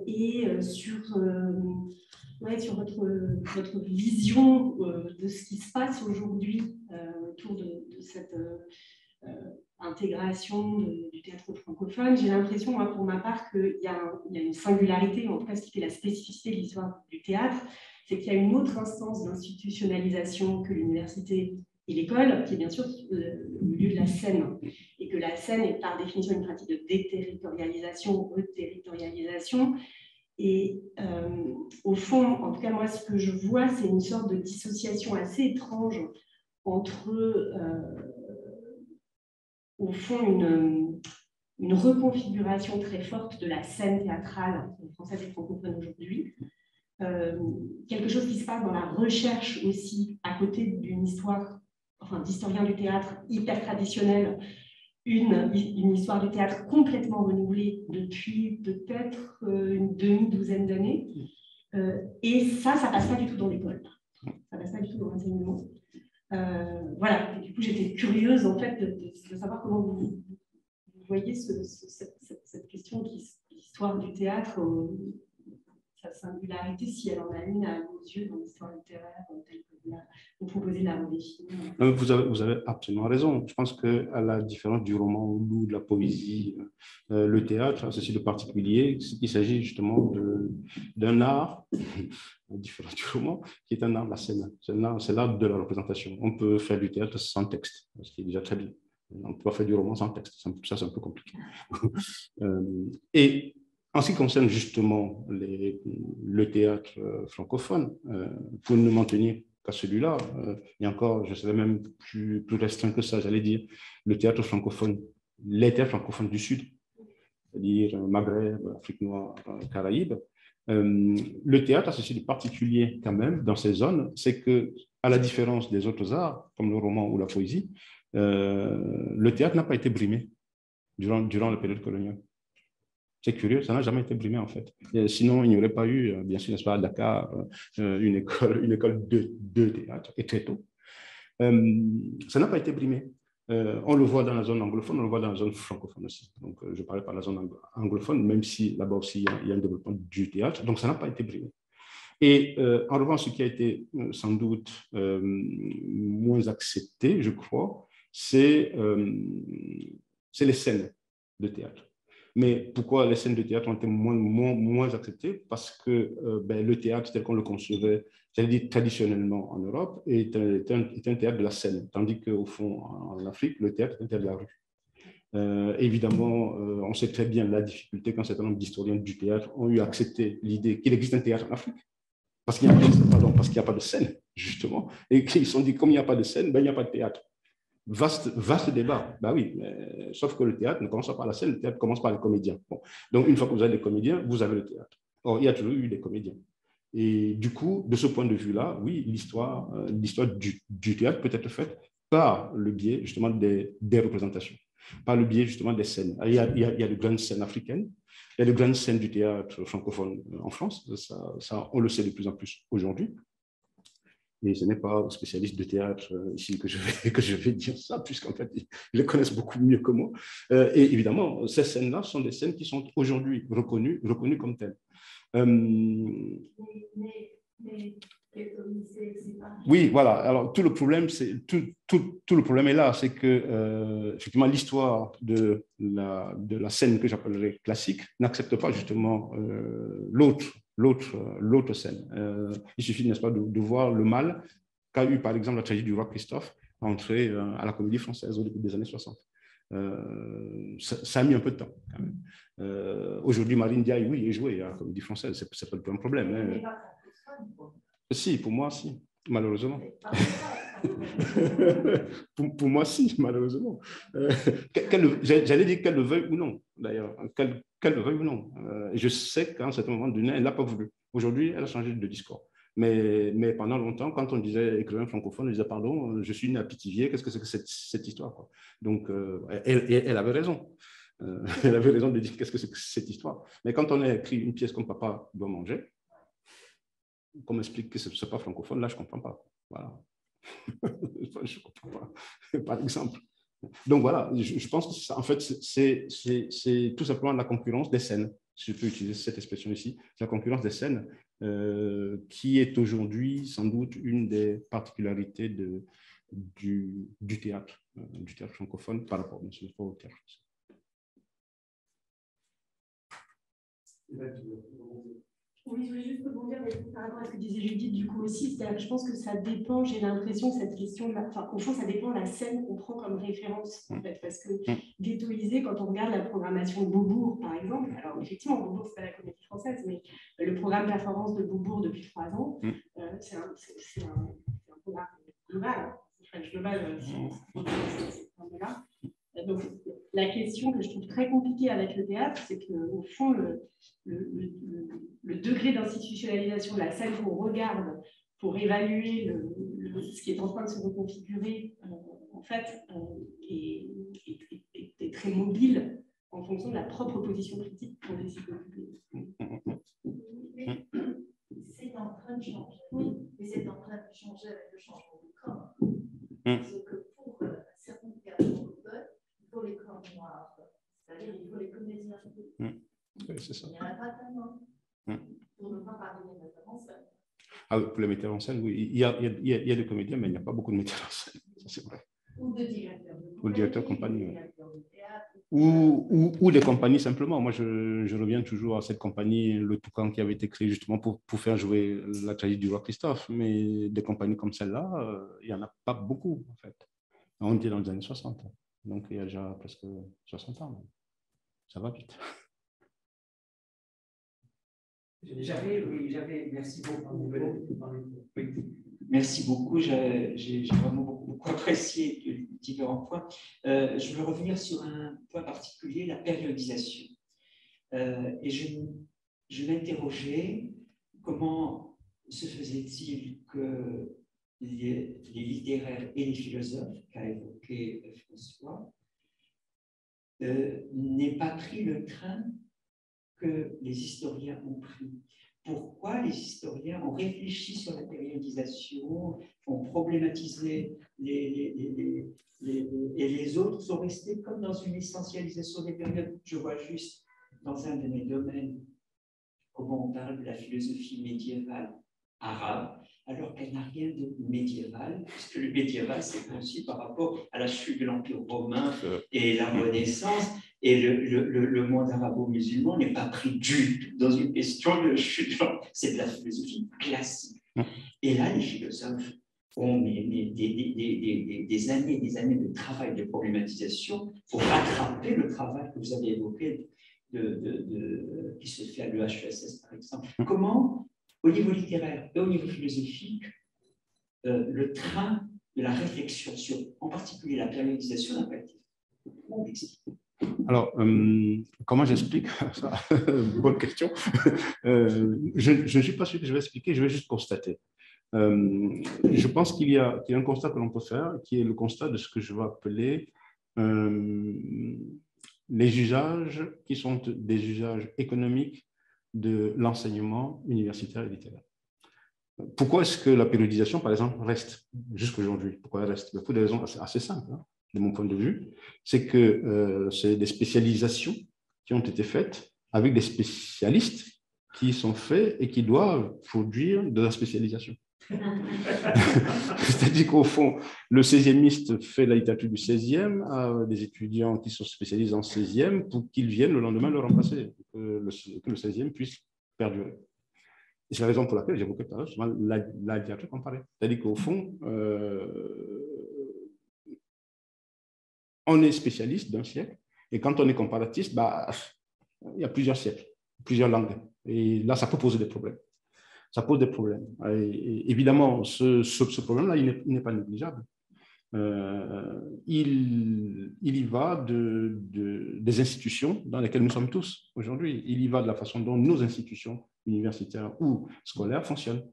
et sur votre vision de ce qui se passe aujourd'hui autour de cette intégration du théâtre francophone. J'ai l'impression, moi, pour ma part, qu'il y a une singularité, en tout cas ce qui fait la spécificité de l'histoire du théâtre, c'est qu'il y a une autre instance d'institutionnalisation que l'université et l'école, qui est bien sûr le lieu de la scène, et que la scène est par définition une pratique de déterritorialisation, reterritorialisation. Et au fond, en tout cas moi, ce que je vois, c'est une sorte de dissociation assez étrange entre, au fond, une reconfiguration très forte de la scène théâtrale française et francophone aujourd'hui, quelque chose qui se passe dans la recherche aussi, à côté d'une histoire, enfin d'historien du théâtre hyper traditionnel, une histoire du théâtre complètement renouvelée depuis peut-être une demi-douzaine d'années. Et ça passe pas du tout dans l'école. Ça passe pas du tout dans l'enseignement. Voilà, et du coup, j'étais curieuse en fait de savoir comment vous voyez cette question de l'histoire du théâtre, sa singularité, si elle en a une à vos yeux dans l'histoire littéraire, telle que vous proposez de la redéfinir. Vous avez absolument raison. Je pense qu'à la différence du roman ou de la poésie, le théâtre a ceci de particulier, il s'agit justement d'un art, différent du roman, qui est un art de la scène. C'est l'art de la représentation. On peut faire du théâtre sans texte, ce qui est déjà très bien. On peut pas faire du roman sans texte. Ça, c'est un peu compliqué. Et en ce qui concerne justement le théâtre francophone, pour ne m'en tenir qu'à celui-là, et encore, je serais même plus restreint que ça, j'allais dire le théâtre francophone, les théâtres francophones du Sud, c'est-à-dire Maghreb, Afrique noire, Caraïbes. Le théâtre a ceci de particulier quand même dans ces zones, c'est que, à la différence des autres arts, comme le roman ou la poésie, le théâtre n'a pas été brimé durant la période coloniale. C'est curieux, ça n'a jamais été brimé en fait. Et sinon, il n'y aurait pas eu, bien sûr, n'est-ce pas, à Dakar, une école de théâtre, et très tôt. Ça n'a pas été brimé. On le voit dans la zone anglophone, on le voit dans la zone francophone aussi. Donc, je parlais par la zone anglophone, même si là-bas aussi, il y a un développement du théâtre. Donc, ça n'a pas été brimé. Et en revanche, ce qui a été sans doute moins accepté, je crois, c'est les scènes de théâtre. Mais pourquoi les scènes de théâtre ont été moins acceptées? Parce que le théâtre tel qu'on le concevait, j'allais dire traditionnellement en Europe, est un théâtre de la scène, tandis qu'au fond, en Afrique, le théâtre est un théâtre de la rue. Évidemment, on sait très bien la difficulté qu'un certain nombre d'historiens du théâtre ont eu à accepter l'idée qu'il existe un théâtre en Afrique, parce qu'il n'y a pas de scène, justement. Et ils se sont dit, comme il n'y a pas de scène, il n'y a pas de théâtre. Vaste débat, oui, mais, sauf que le théâtre ne commence pas par la scène, le théâtre commence par les comédiens. Bon. Donc, une fois que vous avez des comédiens, vous avez le théâtre. Or, il y a toujours eu des comédiens. Et du coup, de ce point de vue-là, oui, l'histoire du théâtre peut être faite par le biais, justement, des représentations, par le biais, justement, des scènes. Il y a de grandes scènes africaines, il y a de grandes scènes du théâtre francophone en France, ça on le sait de plus en plus aujourd'hui. Et ce n'est pas aux spécialistes de théâtre ici que je vais dire ça, puisqu'en fait, ils les connaissent beaucoup mieux que moi. Et évidemment, ces scènes-là sont des scènes qui sont aujourd'hui reconnues comme telles. Oui, voilà. Alors, tout le problème, tout le problème est là, c'est que, effectivement, l'histoire de la scène que j'appellerais classique n'accepte pas justement l'autre scène. Il suffit, n'est-ce pas, de voir le mal qu'a eu, par exemple, la tragédie du roi Christophe à entrer à la Comédie Française au début des années 60. Ça a mis un peu de temps, quand même. Aujourd'hui, Marine Diaye, oui, est jouée à la Comédie Française, c'est pas un problème. Hein. Si, pour moi, si, malheureusement. pour moi, si, malheureusement. J'allais dire qu'elle le veuille ou non, d'ailleurs, qu'elle le veuille ou non. Je sais qu'à un certain moment donné, elle n'a pas voulu. Aujourd'hui, elle a changé de discours. Mais pendant longtemps, quand on disait écrivain francophone, on disait pardon, je suis né à Pithiviers, qu'est-ce que c'est que cette histoire, quoi. Donc, elle avait raison. Elle avait raison de dire qu'est-ce que c'est que cette histoire. Mais quand on a écrit une pièce comme Papa doit manger, qu'on m'explique que ce n'est pas francophone, là, je ne comprends pas. Voilà. Je ne comprends pas, par exemple. Donc voilà, je pense que ça, en fait, c'est tout simplement la concurrence des scènes, si je peux utiliser cette expression ici, la concurrence des scènes qui est aujourd'hui sans doute une des particularités du théâtre francophone par rapport bien sûr au théâtre. Oui, je voulais juste rebondir par rapport à ce que disait Judith du coup aussi. Je pense que ça dépend, j'ai l'impression, cette question, au fond, ça dépend de la scène qu'on prend comme référence, en fait, parce que ghettoisé, quand on regarde la programmation de Beaubourg, par exemple, alors effectivement, Beaubourg, c'est pas la Comédie Française, mais le programme performance de Beaubourg depuis 3 ans, c'est un programme global, c'est global, donc, la question que je trouve très compliquée avec le théâtre, c'est qu'au fond, le degré d'institutionnalisation de la scène qu'on regarde pour évaluer ce qui est en train de se reconfigurer, en fait, est très mobile en fonction de la propre position critique qu'on décide d'occuper. C'est en train de changer, oui, mais c'est en train de changer avec le changement du corps. Parce que pour certains théâtres francophones, il faut les corps noirs, c'est-à-dire il faut les comédiens. Oui, c'est ça. Il n'y en a pas tellement. Pour ne pas parler des metteurs en scène. Ah, pour les metteurs en scène, oui. Il y a des comédiens, mais il n'y a pas beaucoup de metteurs en scène. Ça, c'est vrai. Ou de directeurs. Ou de directeurs de compagnie. Ou des compagnies simplement. Moi, je reviens toujours à cette compagnie, le Toucan, qui avait été créée justement pour faire jouer la tragédie du roi Christophe. Mais des compagnies comme celle-là, il n'y en a pas beaucoup, en fait. On était dans les années 60. Donc, il y a déjà presque 60 ans. Ça va vite. Merci beaucoup. Oui. Merci beaucoup. J'ai vraiment beaucoup apprécié différents points. Je veux revenir sur un point particulier, la périodisation. Et je m'interrogeais comment se faisait-il que les littéraires et les philosophes qu'a évoqué François n'aient pas pris le train que les historiens ont pris. Pourquoi les historiens ont réfléchi sur la périodisation, ont problématisé et les autres sont restés comme dans une essentialisation des périodes. Je vois juste dans un de mes domaines comment on parle de la philosophie médiévale arabe, alors qu'elle n'a rien de médiéval, puisque le médiéval c'est conçu par rapport à la chute de l'Empire romain et la Renaissance. Et le monde arabo-musulman n'est pas pris du tout dans une question de chute. C'est de la philosophie classique. Et là, les philosophes ont des années de travail de problématisation pour rattraper le travail que vous avez évoqué qui se fait à l'EHESS, par exemple. Comment, au niveau littéraire et au niveau philosophique, le train de la réflexion sur, en particulier, la périodisation n'a pas été expliqué. Alors, comment j'explique ça? Bonne question. Je ne suis pas sûr que je vais expliquer, je vais juste constater. Je pense qu'il y a un constat que l'on peut faire, qui est le constat de ce que je vais appeler les usages qui sont des usages économiques de l'enseignement universitaire et littéraire. Pourquoi est-ce que la périodisation, par exemple, reste jusqu'aujourd'hui? Pourquoi elle reste? Pour des raisons assez simples, hein, de mon point de vue. C'est que c'est des spécialisations qui ont été faites avec des spécialistes qui sont faits et qui doivent produire de la spécialisation. C'est-à-dire qu'au fond, le 16e fait la littérature du 16e à des étudiants qui sont spécialisés en 16e pour qu'ils viennent le lendemain le remplacer, que le 16e puisse perdurer. Et c'est la raison pour laquelle j'évoquais tout à l'heure la littérature comparée. C'est-à-dire qu'au fond, on est spécialiste d'un siècle, et quand on est comparatiste, bah, il y a plusieurs siècles, plusieurs langues. Et là, ça peut poser des problèmes. Ça pose des problèmes. Et évidemment, ce problème-là, il n'est pas négligeable. Il y va des institutions dans lesquelles nous sommes tous aujourd'hui. Il y va de la façon dont nos institutions universitaires ou scolaires fonctionnent.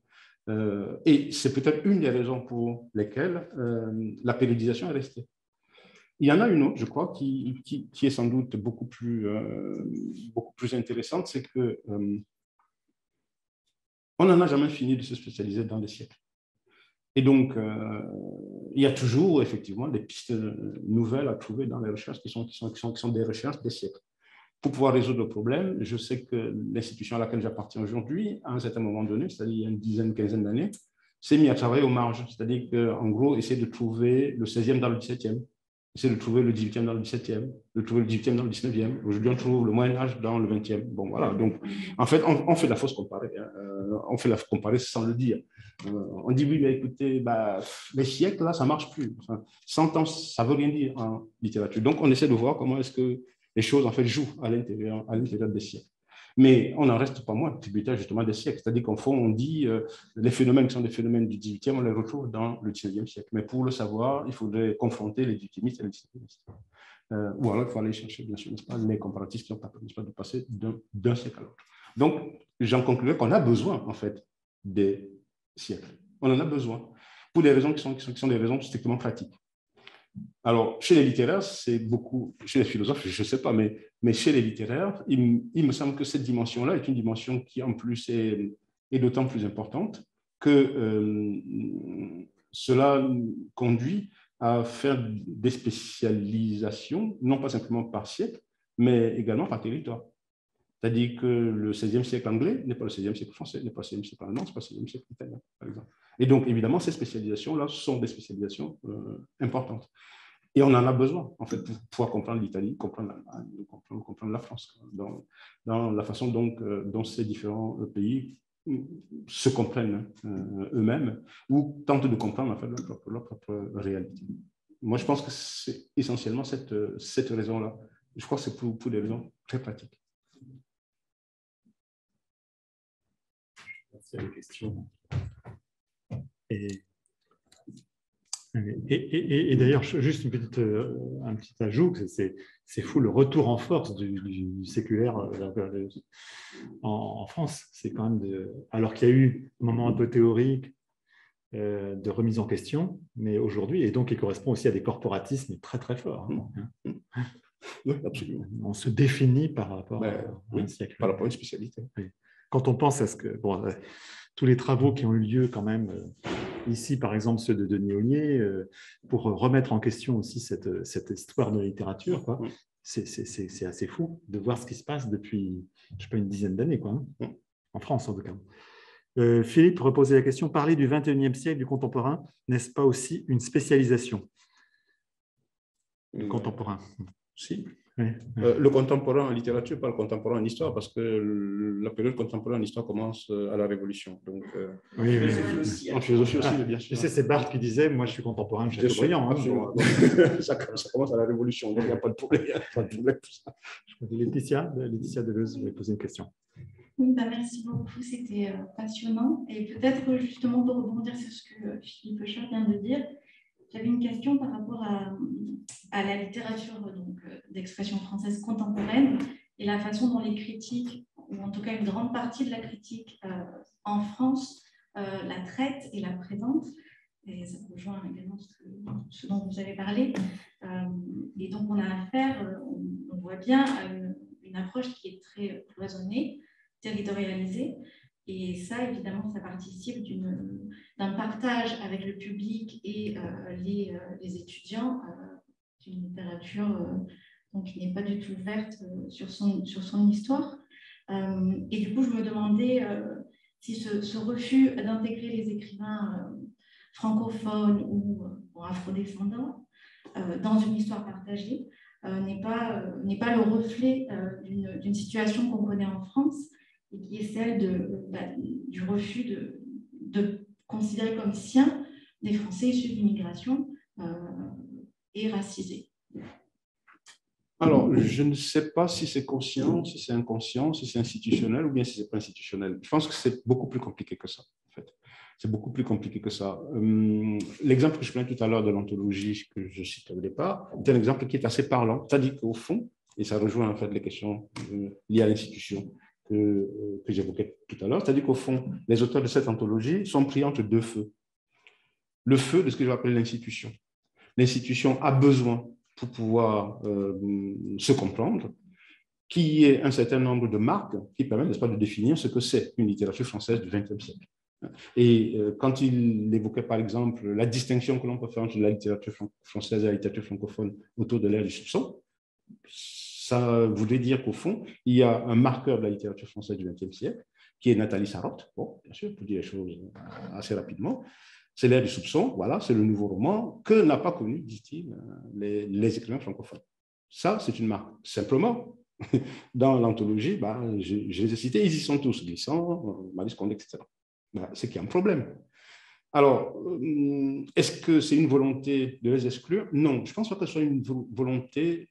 Et c'est peut-être une des raisons pour lesquelles la périodisation est restée. Il y en a une autre, je crois, qui est sans doute beaucoup plus intéressante, c'est que on n'en a jamais fini de se spécialiser dans les siècles. Et donc, il y a toujours effectivement des pistes nouvelles à trouver dans les recherches qui sont des recherches des siècles. Pour pouvoir résoudre le problème, je sais que l'institution à laquelle j'appartiens aujourd'hui, à un certain moment donné, c'est-à-dire il y a une dizaine, quinzaine d'années, s'est mis à travailler aux marges. C'est-à-dire qu'en gros, essayer de trouver le 16e dans le 17e, essayer de trouver le 18e dans le 17e, de trouver le 18e dans le 19e. Aujourd'hui, on trouve le Moyen-Âge dans le 20e. Bon, voilà. Donc, en fait, on fait la fausse comparée. On fait la comparée sans le dire. On dit, oui, mais écoutez, bah, les siècles, là, ça ne marche plus. Enfin, 100 ans, ça ne veut rien dire en littérature. Donc, on essaie de voir comment est-ce que les choses, en fait, jouent à l'intérieur des siècles. Mais on n'en reste pas moins tributaire justement des siècles. C'est-à-dire qu'en fond, on dit les phénomènes qui sont des phénomènes du 18e, on les retrouve dans le 19e siècle. Mais pour le savoir, il faudrait confronter les 18e et les 19e. Ou alors, il faut aller chercher, bien sûr, n'est-ce pas, les comparatifs qui ont permis de passer d'un siècle à l'autre. Donc, j'en conclurai qu'on a besoin, en fait, des siècles. On en a besoin pour des raisons qui sont des raisons strictement pratiques. Alors, chez les littéraires, c'est beaucoup, chez les philosophes, je ne sais pas, mais chez les littéraires, il me semble que cette dimension-là est une dimension qui, en plus, est d'autant plus importante que cela conduit à faire des spécialisations, non pas simplement par siècle, mais également par territoire. C'est-à-dire que le 16e siècle anglais n'est pas le 16e siècle français, n'est pas le 16e siècle allemand, ce n'est pas le 16e siècle italien, par exemple. Et donc, évidemment, ces spécialisations-là sont des spécialisations importantes. Et on en a besoin, en fait, pour pouvoir comprendre l'Italie, comprendre l'Allemagne, comprendre la France, dans la façon dont ces différents pays se comprennent eux-mêmes ou tentent de comprendre en fait, leur propre réalité. Moi, je pense que c'est essentiellement cette raison-là. Je crois que c'est pour des raisons très pratiques. Merci à la question. Et d'ailleurs, juste un petit ajout, c'est fou le retour en force du séculaire en France. C'est quand même alors qu'il y a eu un moment un peu théorique de remise en question, mais aujourd'hui, et donc il correspond aussi à des corporatismes très très forts. Oui, absolument. On se définit par rapport à un siècle. Par rapport à une spécialité. Oui. Quand on pense à ce que tous les travaux qui ont eu lieu quand même ici, par exemple ceux de Denis Ollier, pour remettre en question aussi cette histoire de la littérature, quoi. C'est assez fou de voir ce qui se passe depuis, je sais pas, une dizaine d'années, quoi, hein, en France en tout cas. Philippe reposait la question, parler du 21e siècle, du contemporain, n'est-ce pas aussi une spécialisation du contemporain? Si. Oui. Le contemporain en littérature, pas le contemporain en histoire, parce que la période contemporaine en histoire commence à la Révolution. Donc, oui. En philosophie aussi, bien sûr. Tu sais, c'est Barthes qui disait, moi je suis contemporain de Chateaubriand. Ça commence à la Révolution, donc il n'y a pas de problème. Laetitia Deleuze voulait poser une question. Oui, merci beaucoup, c'était passionnant. Et peut-être justement pour rebondir sur ce que Philippe Eucher vient de dire, j'avais une question par rapport à la littérature d'expression française contemporaine et la façon dont les critiques, ou en tout cas une grande partie de la critique en France, la traite et la présente. Et ça rejoint également ce dont vous avez parlé. Et donc, on a affaire, on voit bien, à une approche qui est très cloisonnée, territorialisée, Et ça, évidemment, ça participe d'un partage avec le public et les étudiants d'une littérature donc, qui n'est pas du tout ouverte sur son histoire. Et du coup, je me demandais si ce refus d'intégrer les écrivains francophones ou afrodescendants dans une histoire partagée n'est pas le reflet d'une situation qu'on connaît en France et qui est celle du refus de considérer comme siens des Français issus de l'immigration et racisés. Alors, je ne sais pas si c'est conscient, si c'est inconscient, si c'est institutionnel ou bien si c'est pas institutionnel. Je pense que c'est beaucoup plus compliqué que ça, en fait. C'est beaucoup plus compliqué que ça. L'exemple que je prenais tout à l'heure de l'anthologie que je citais au départ, c'est un exemple qui est assez parlant. C'est-à-dire qu'au fond, et ça rejoint en fait les questions liées à l'institution que j'évoquais tout à l'heure, c'est-à-dire qu'au fond, les auteurs de cette anthologie sont pris entre deux feux. Le feu de ce que je vais appeler l'institution. L'institution a besoin, pour pouvoir se comprendre, qu'il y ait un certain nombre de marques qui permettent, n'est-ce pas, de définir ce que c'est une littérature française du XXe siècle. Et quand il évoquait, par exemple, la distinction que l'on peut faire entre la littérature française et la littérature francophone autour de l'ère du soupçon, ça voudrait dire qu'au fond, il y a un marqueur de la littérature française du XXe siècle, qui est Nathalie Sarraute, bon, bien sûr, pour dire les choses assez rapidement. C'est l'ère du soupçon, voilà, c'est le nouveau roman que n'a pas connu, dit-il, les écrivains francophones. Ça, c'est une marque. Simplement, dans l'anthologie, je les ai cités, ils y sont tous, Glissant, Maurice Condé, etc. C'est qu'il y a un problème. Alors, est-ce que c'est une volonté de les exclure? Non, je ne pense pas que ce soit une volonté,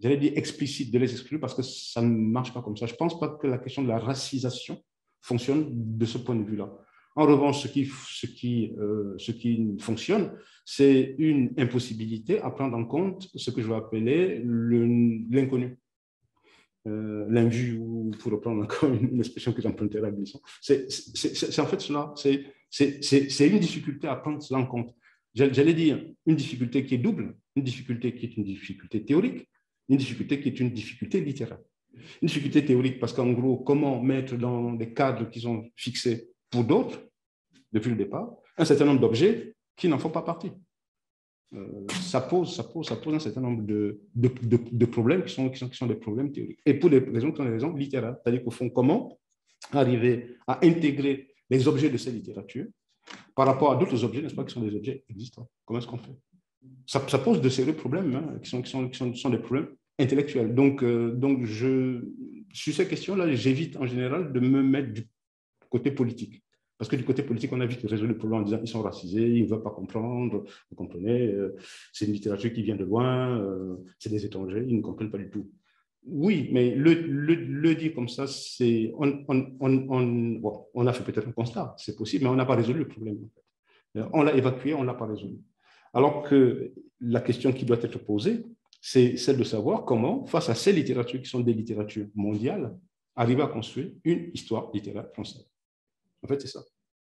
j'allais dire explicite de les exclure, parce que ça ne marche pas comme ça. Je ne pense pas que la question de la racisation fonctionne de ce point de vue-là. En revanche, ce qui fonctionne, c'est une impossibilité à prendre en compte ce que je vais appeler l'inconnu. L'invu, ou pour reprendre encore une expression que j'emprunterai à Glissant. C'est en fait cela, c'est une difficulté à prendre cela en compte. J'allais dire une difficulté qui est double, une difficulté qui est une difficulté théorique, une difficulté qui est une difficulté littéraire. Une difficulté théorique parce qu'en gros, comment mettre dans des cadres qui sont fixés pour d'autres, depuis le départ, un certain nombre d'objets qui n'en font pas partie. Ça pose un certain nombre de problèmes qui sont des problèmes théoriques. Et pour des raisons qui sont des raisons littéraires. C'est-à-dire qu'au fond, comment arriver à intégrer les objets de cette littérature par rapport à d'autres objets, n'est-ce pas, qui sont des objets existants? Comment est-ce qu'on fait? Ça pose de sérieux problèmes, hein, qui sont des problèmes intellectuels. Donc sur ces questions-là, j'évite en général de me mettre du côté politique. Parce que du côté politique, on a vite résolu le problème en disant qu'ils sont racisés, ils ne veulent pas comprendre, vous comprenez, c'est une littérature qui vient de loin, c'est des étrangers, ils ne comprennent pas du tout. Oui, mais le dire comme ça, c'est on a fait peut-être un constat, c'est possible, mais on n'a pas résolu le problème. On l'a évacué, on ne l'a pas résolu. Alors que la question qui doit être posée, c'est celle de savoir comment, face à ces littératures qui sont des littératures mondiales, arriver à construire une histoire littéraire française. En fait, c'est ça.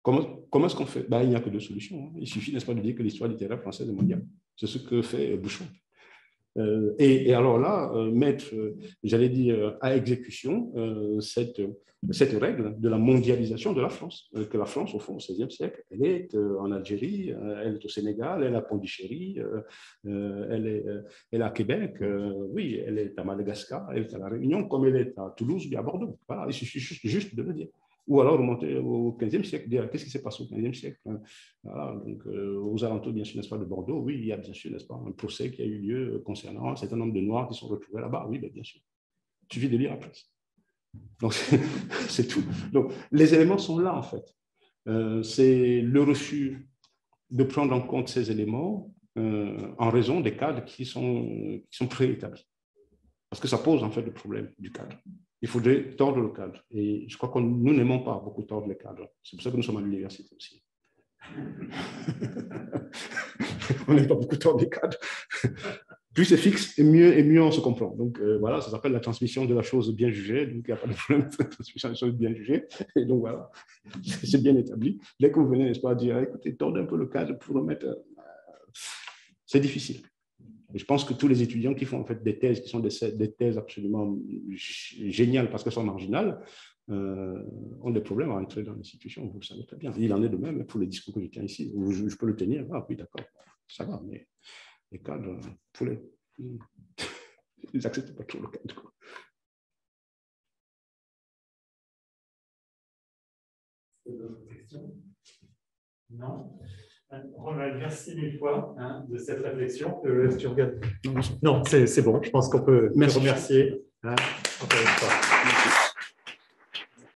Comment est-ce qu'on fait? Il n'y a que deux solutions. Hein. Il suffit, n'est-ce pas, de dire que l'histoire littéraire française est mondiale. C'est ce que fait Bouchon. Et alors là, mettre, j'allais dire, à exécution cette règle de la mondialisation de la France. Que la France, au fond, au XVIe siècle, elle est en Algérie, elle est au Sénégal, elle est à Pondichéry, elle est à Québec, oui, elle est à Madagascar, elle est à La Réunion, comme elle est à Toulouse et à Bordeaux. Voilà, il suffit juste de le dire. Ou alors remonter au XVe siècle, dire qu'est-ce qui s'est passé au XVe siècle. Voilà, donc, aux alentours, bien sûr, n'est-ce pas, de Bordeaux, oui, il y a bien sûr, n'est-ce pas, un procès qui a eu lieu concernant un certain nombre de Noirs qui sont retrouvés là-bas, oui, bien sûr. Il suffit de lire la presse. Donc, c'est tout. Donc, les éléments sont là, en fait. C'est le refus de prendre en compte ces éléments en raison des cadres qui sont préétablis. Parce que ça pose, en fait, le problème du cadre. Il faudrait tordre le cadre. Et je crois que nous n'aimons pas beaucoup tordre les cadres. C'est pour ça que nous sommes à l'université aussi. On n'aime pas beaucoup tordre les cadres. Plus c'est fixe, et mieux on se comprend. Donc voilà, ça s'appelle la transmission de la chose bien jugée. Donc il n'y a pas de problème de transmission de la chose bien jugée. Et donc voilà, c'est bien établi. Dès que vous venez, n'est-ce pas, dire, écoutez, tordez un peu le cadre pour le mettre. C'est difficile. Et je pense que tous les étudiants qui font en fait des thèses qui sont des thèses absolument géniales parce qu'elles sont marginales, ont des problèmes à entrer dans l'institution, vous le savez très bien. Il en est de même pour les discours que je tiens ici. Je peux le tenir, ah oui, d'accord, ça va, mais les cadres, ils n'acceptent pas trop le cadre. D'autres questions? Non. Ronald, merci mille fois de cette réflexion. Tu regardes? Non, c'est bon. Je pense qu'on peut te remercier encore une fois. Merci.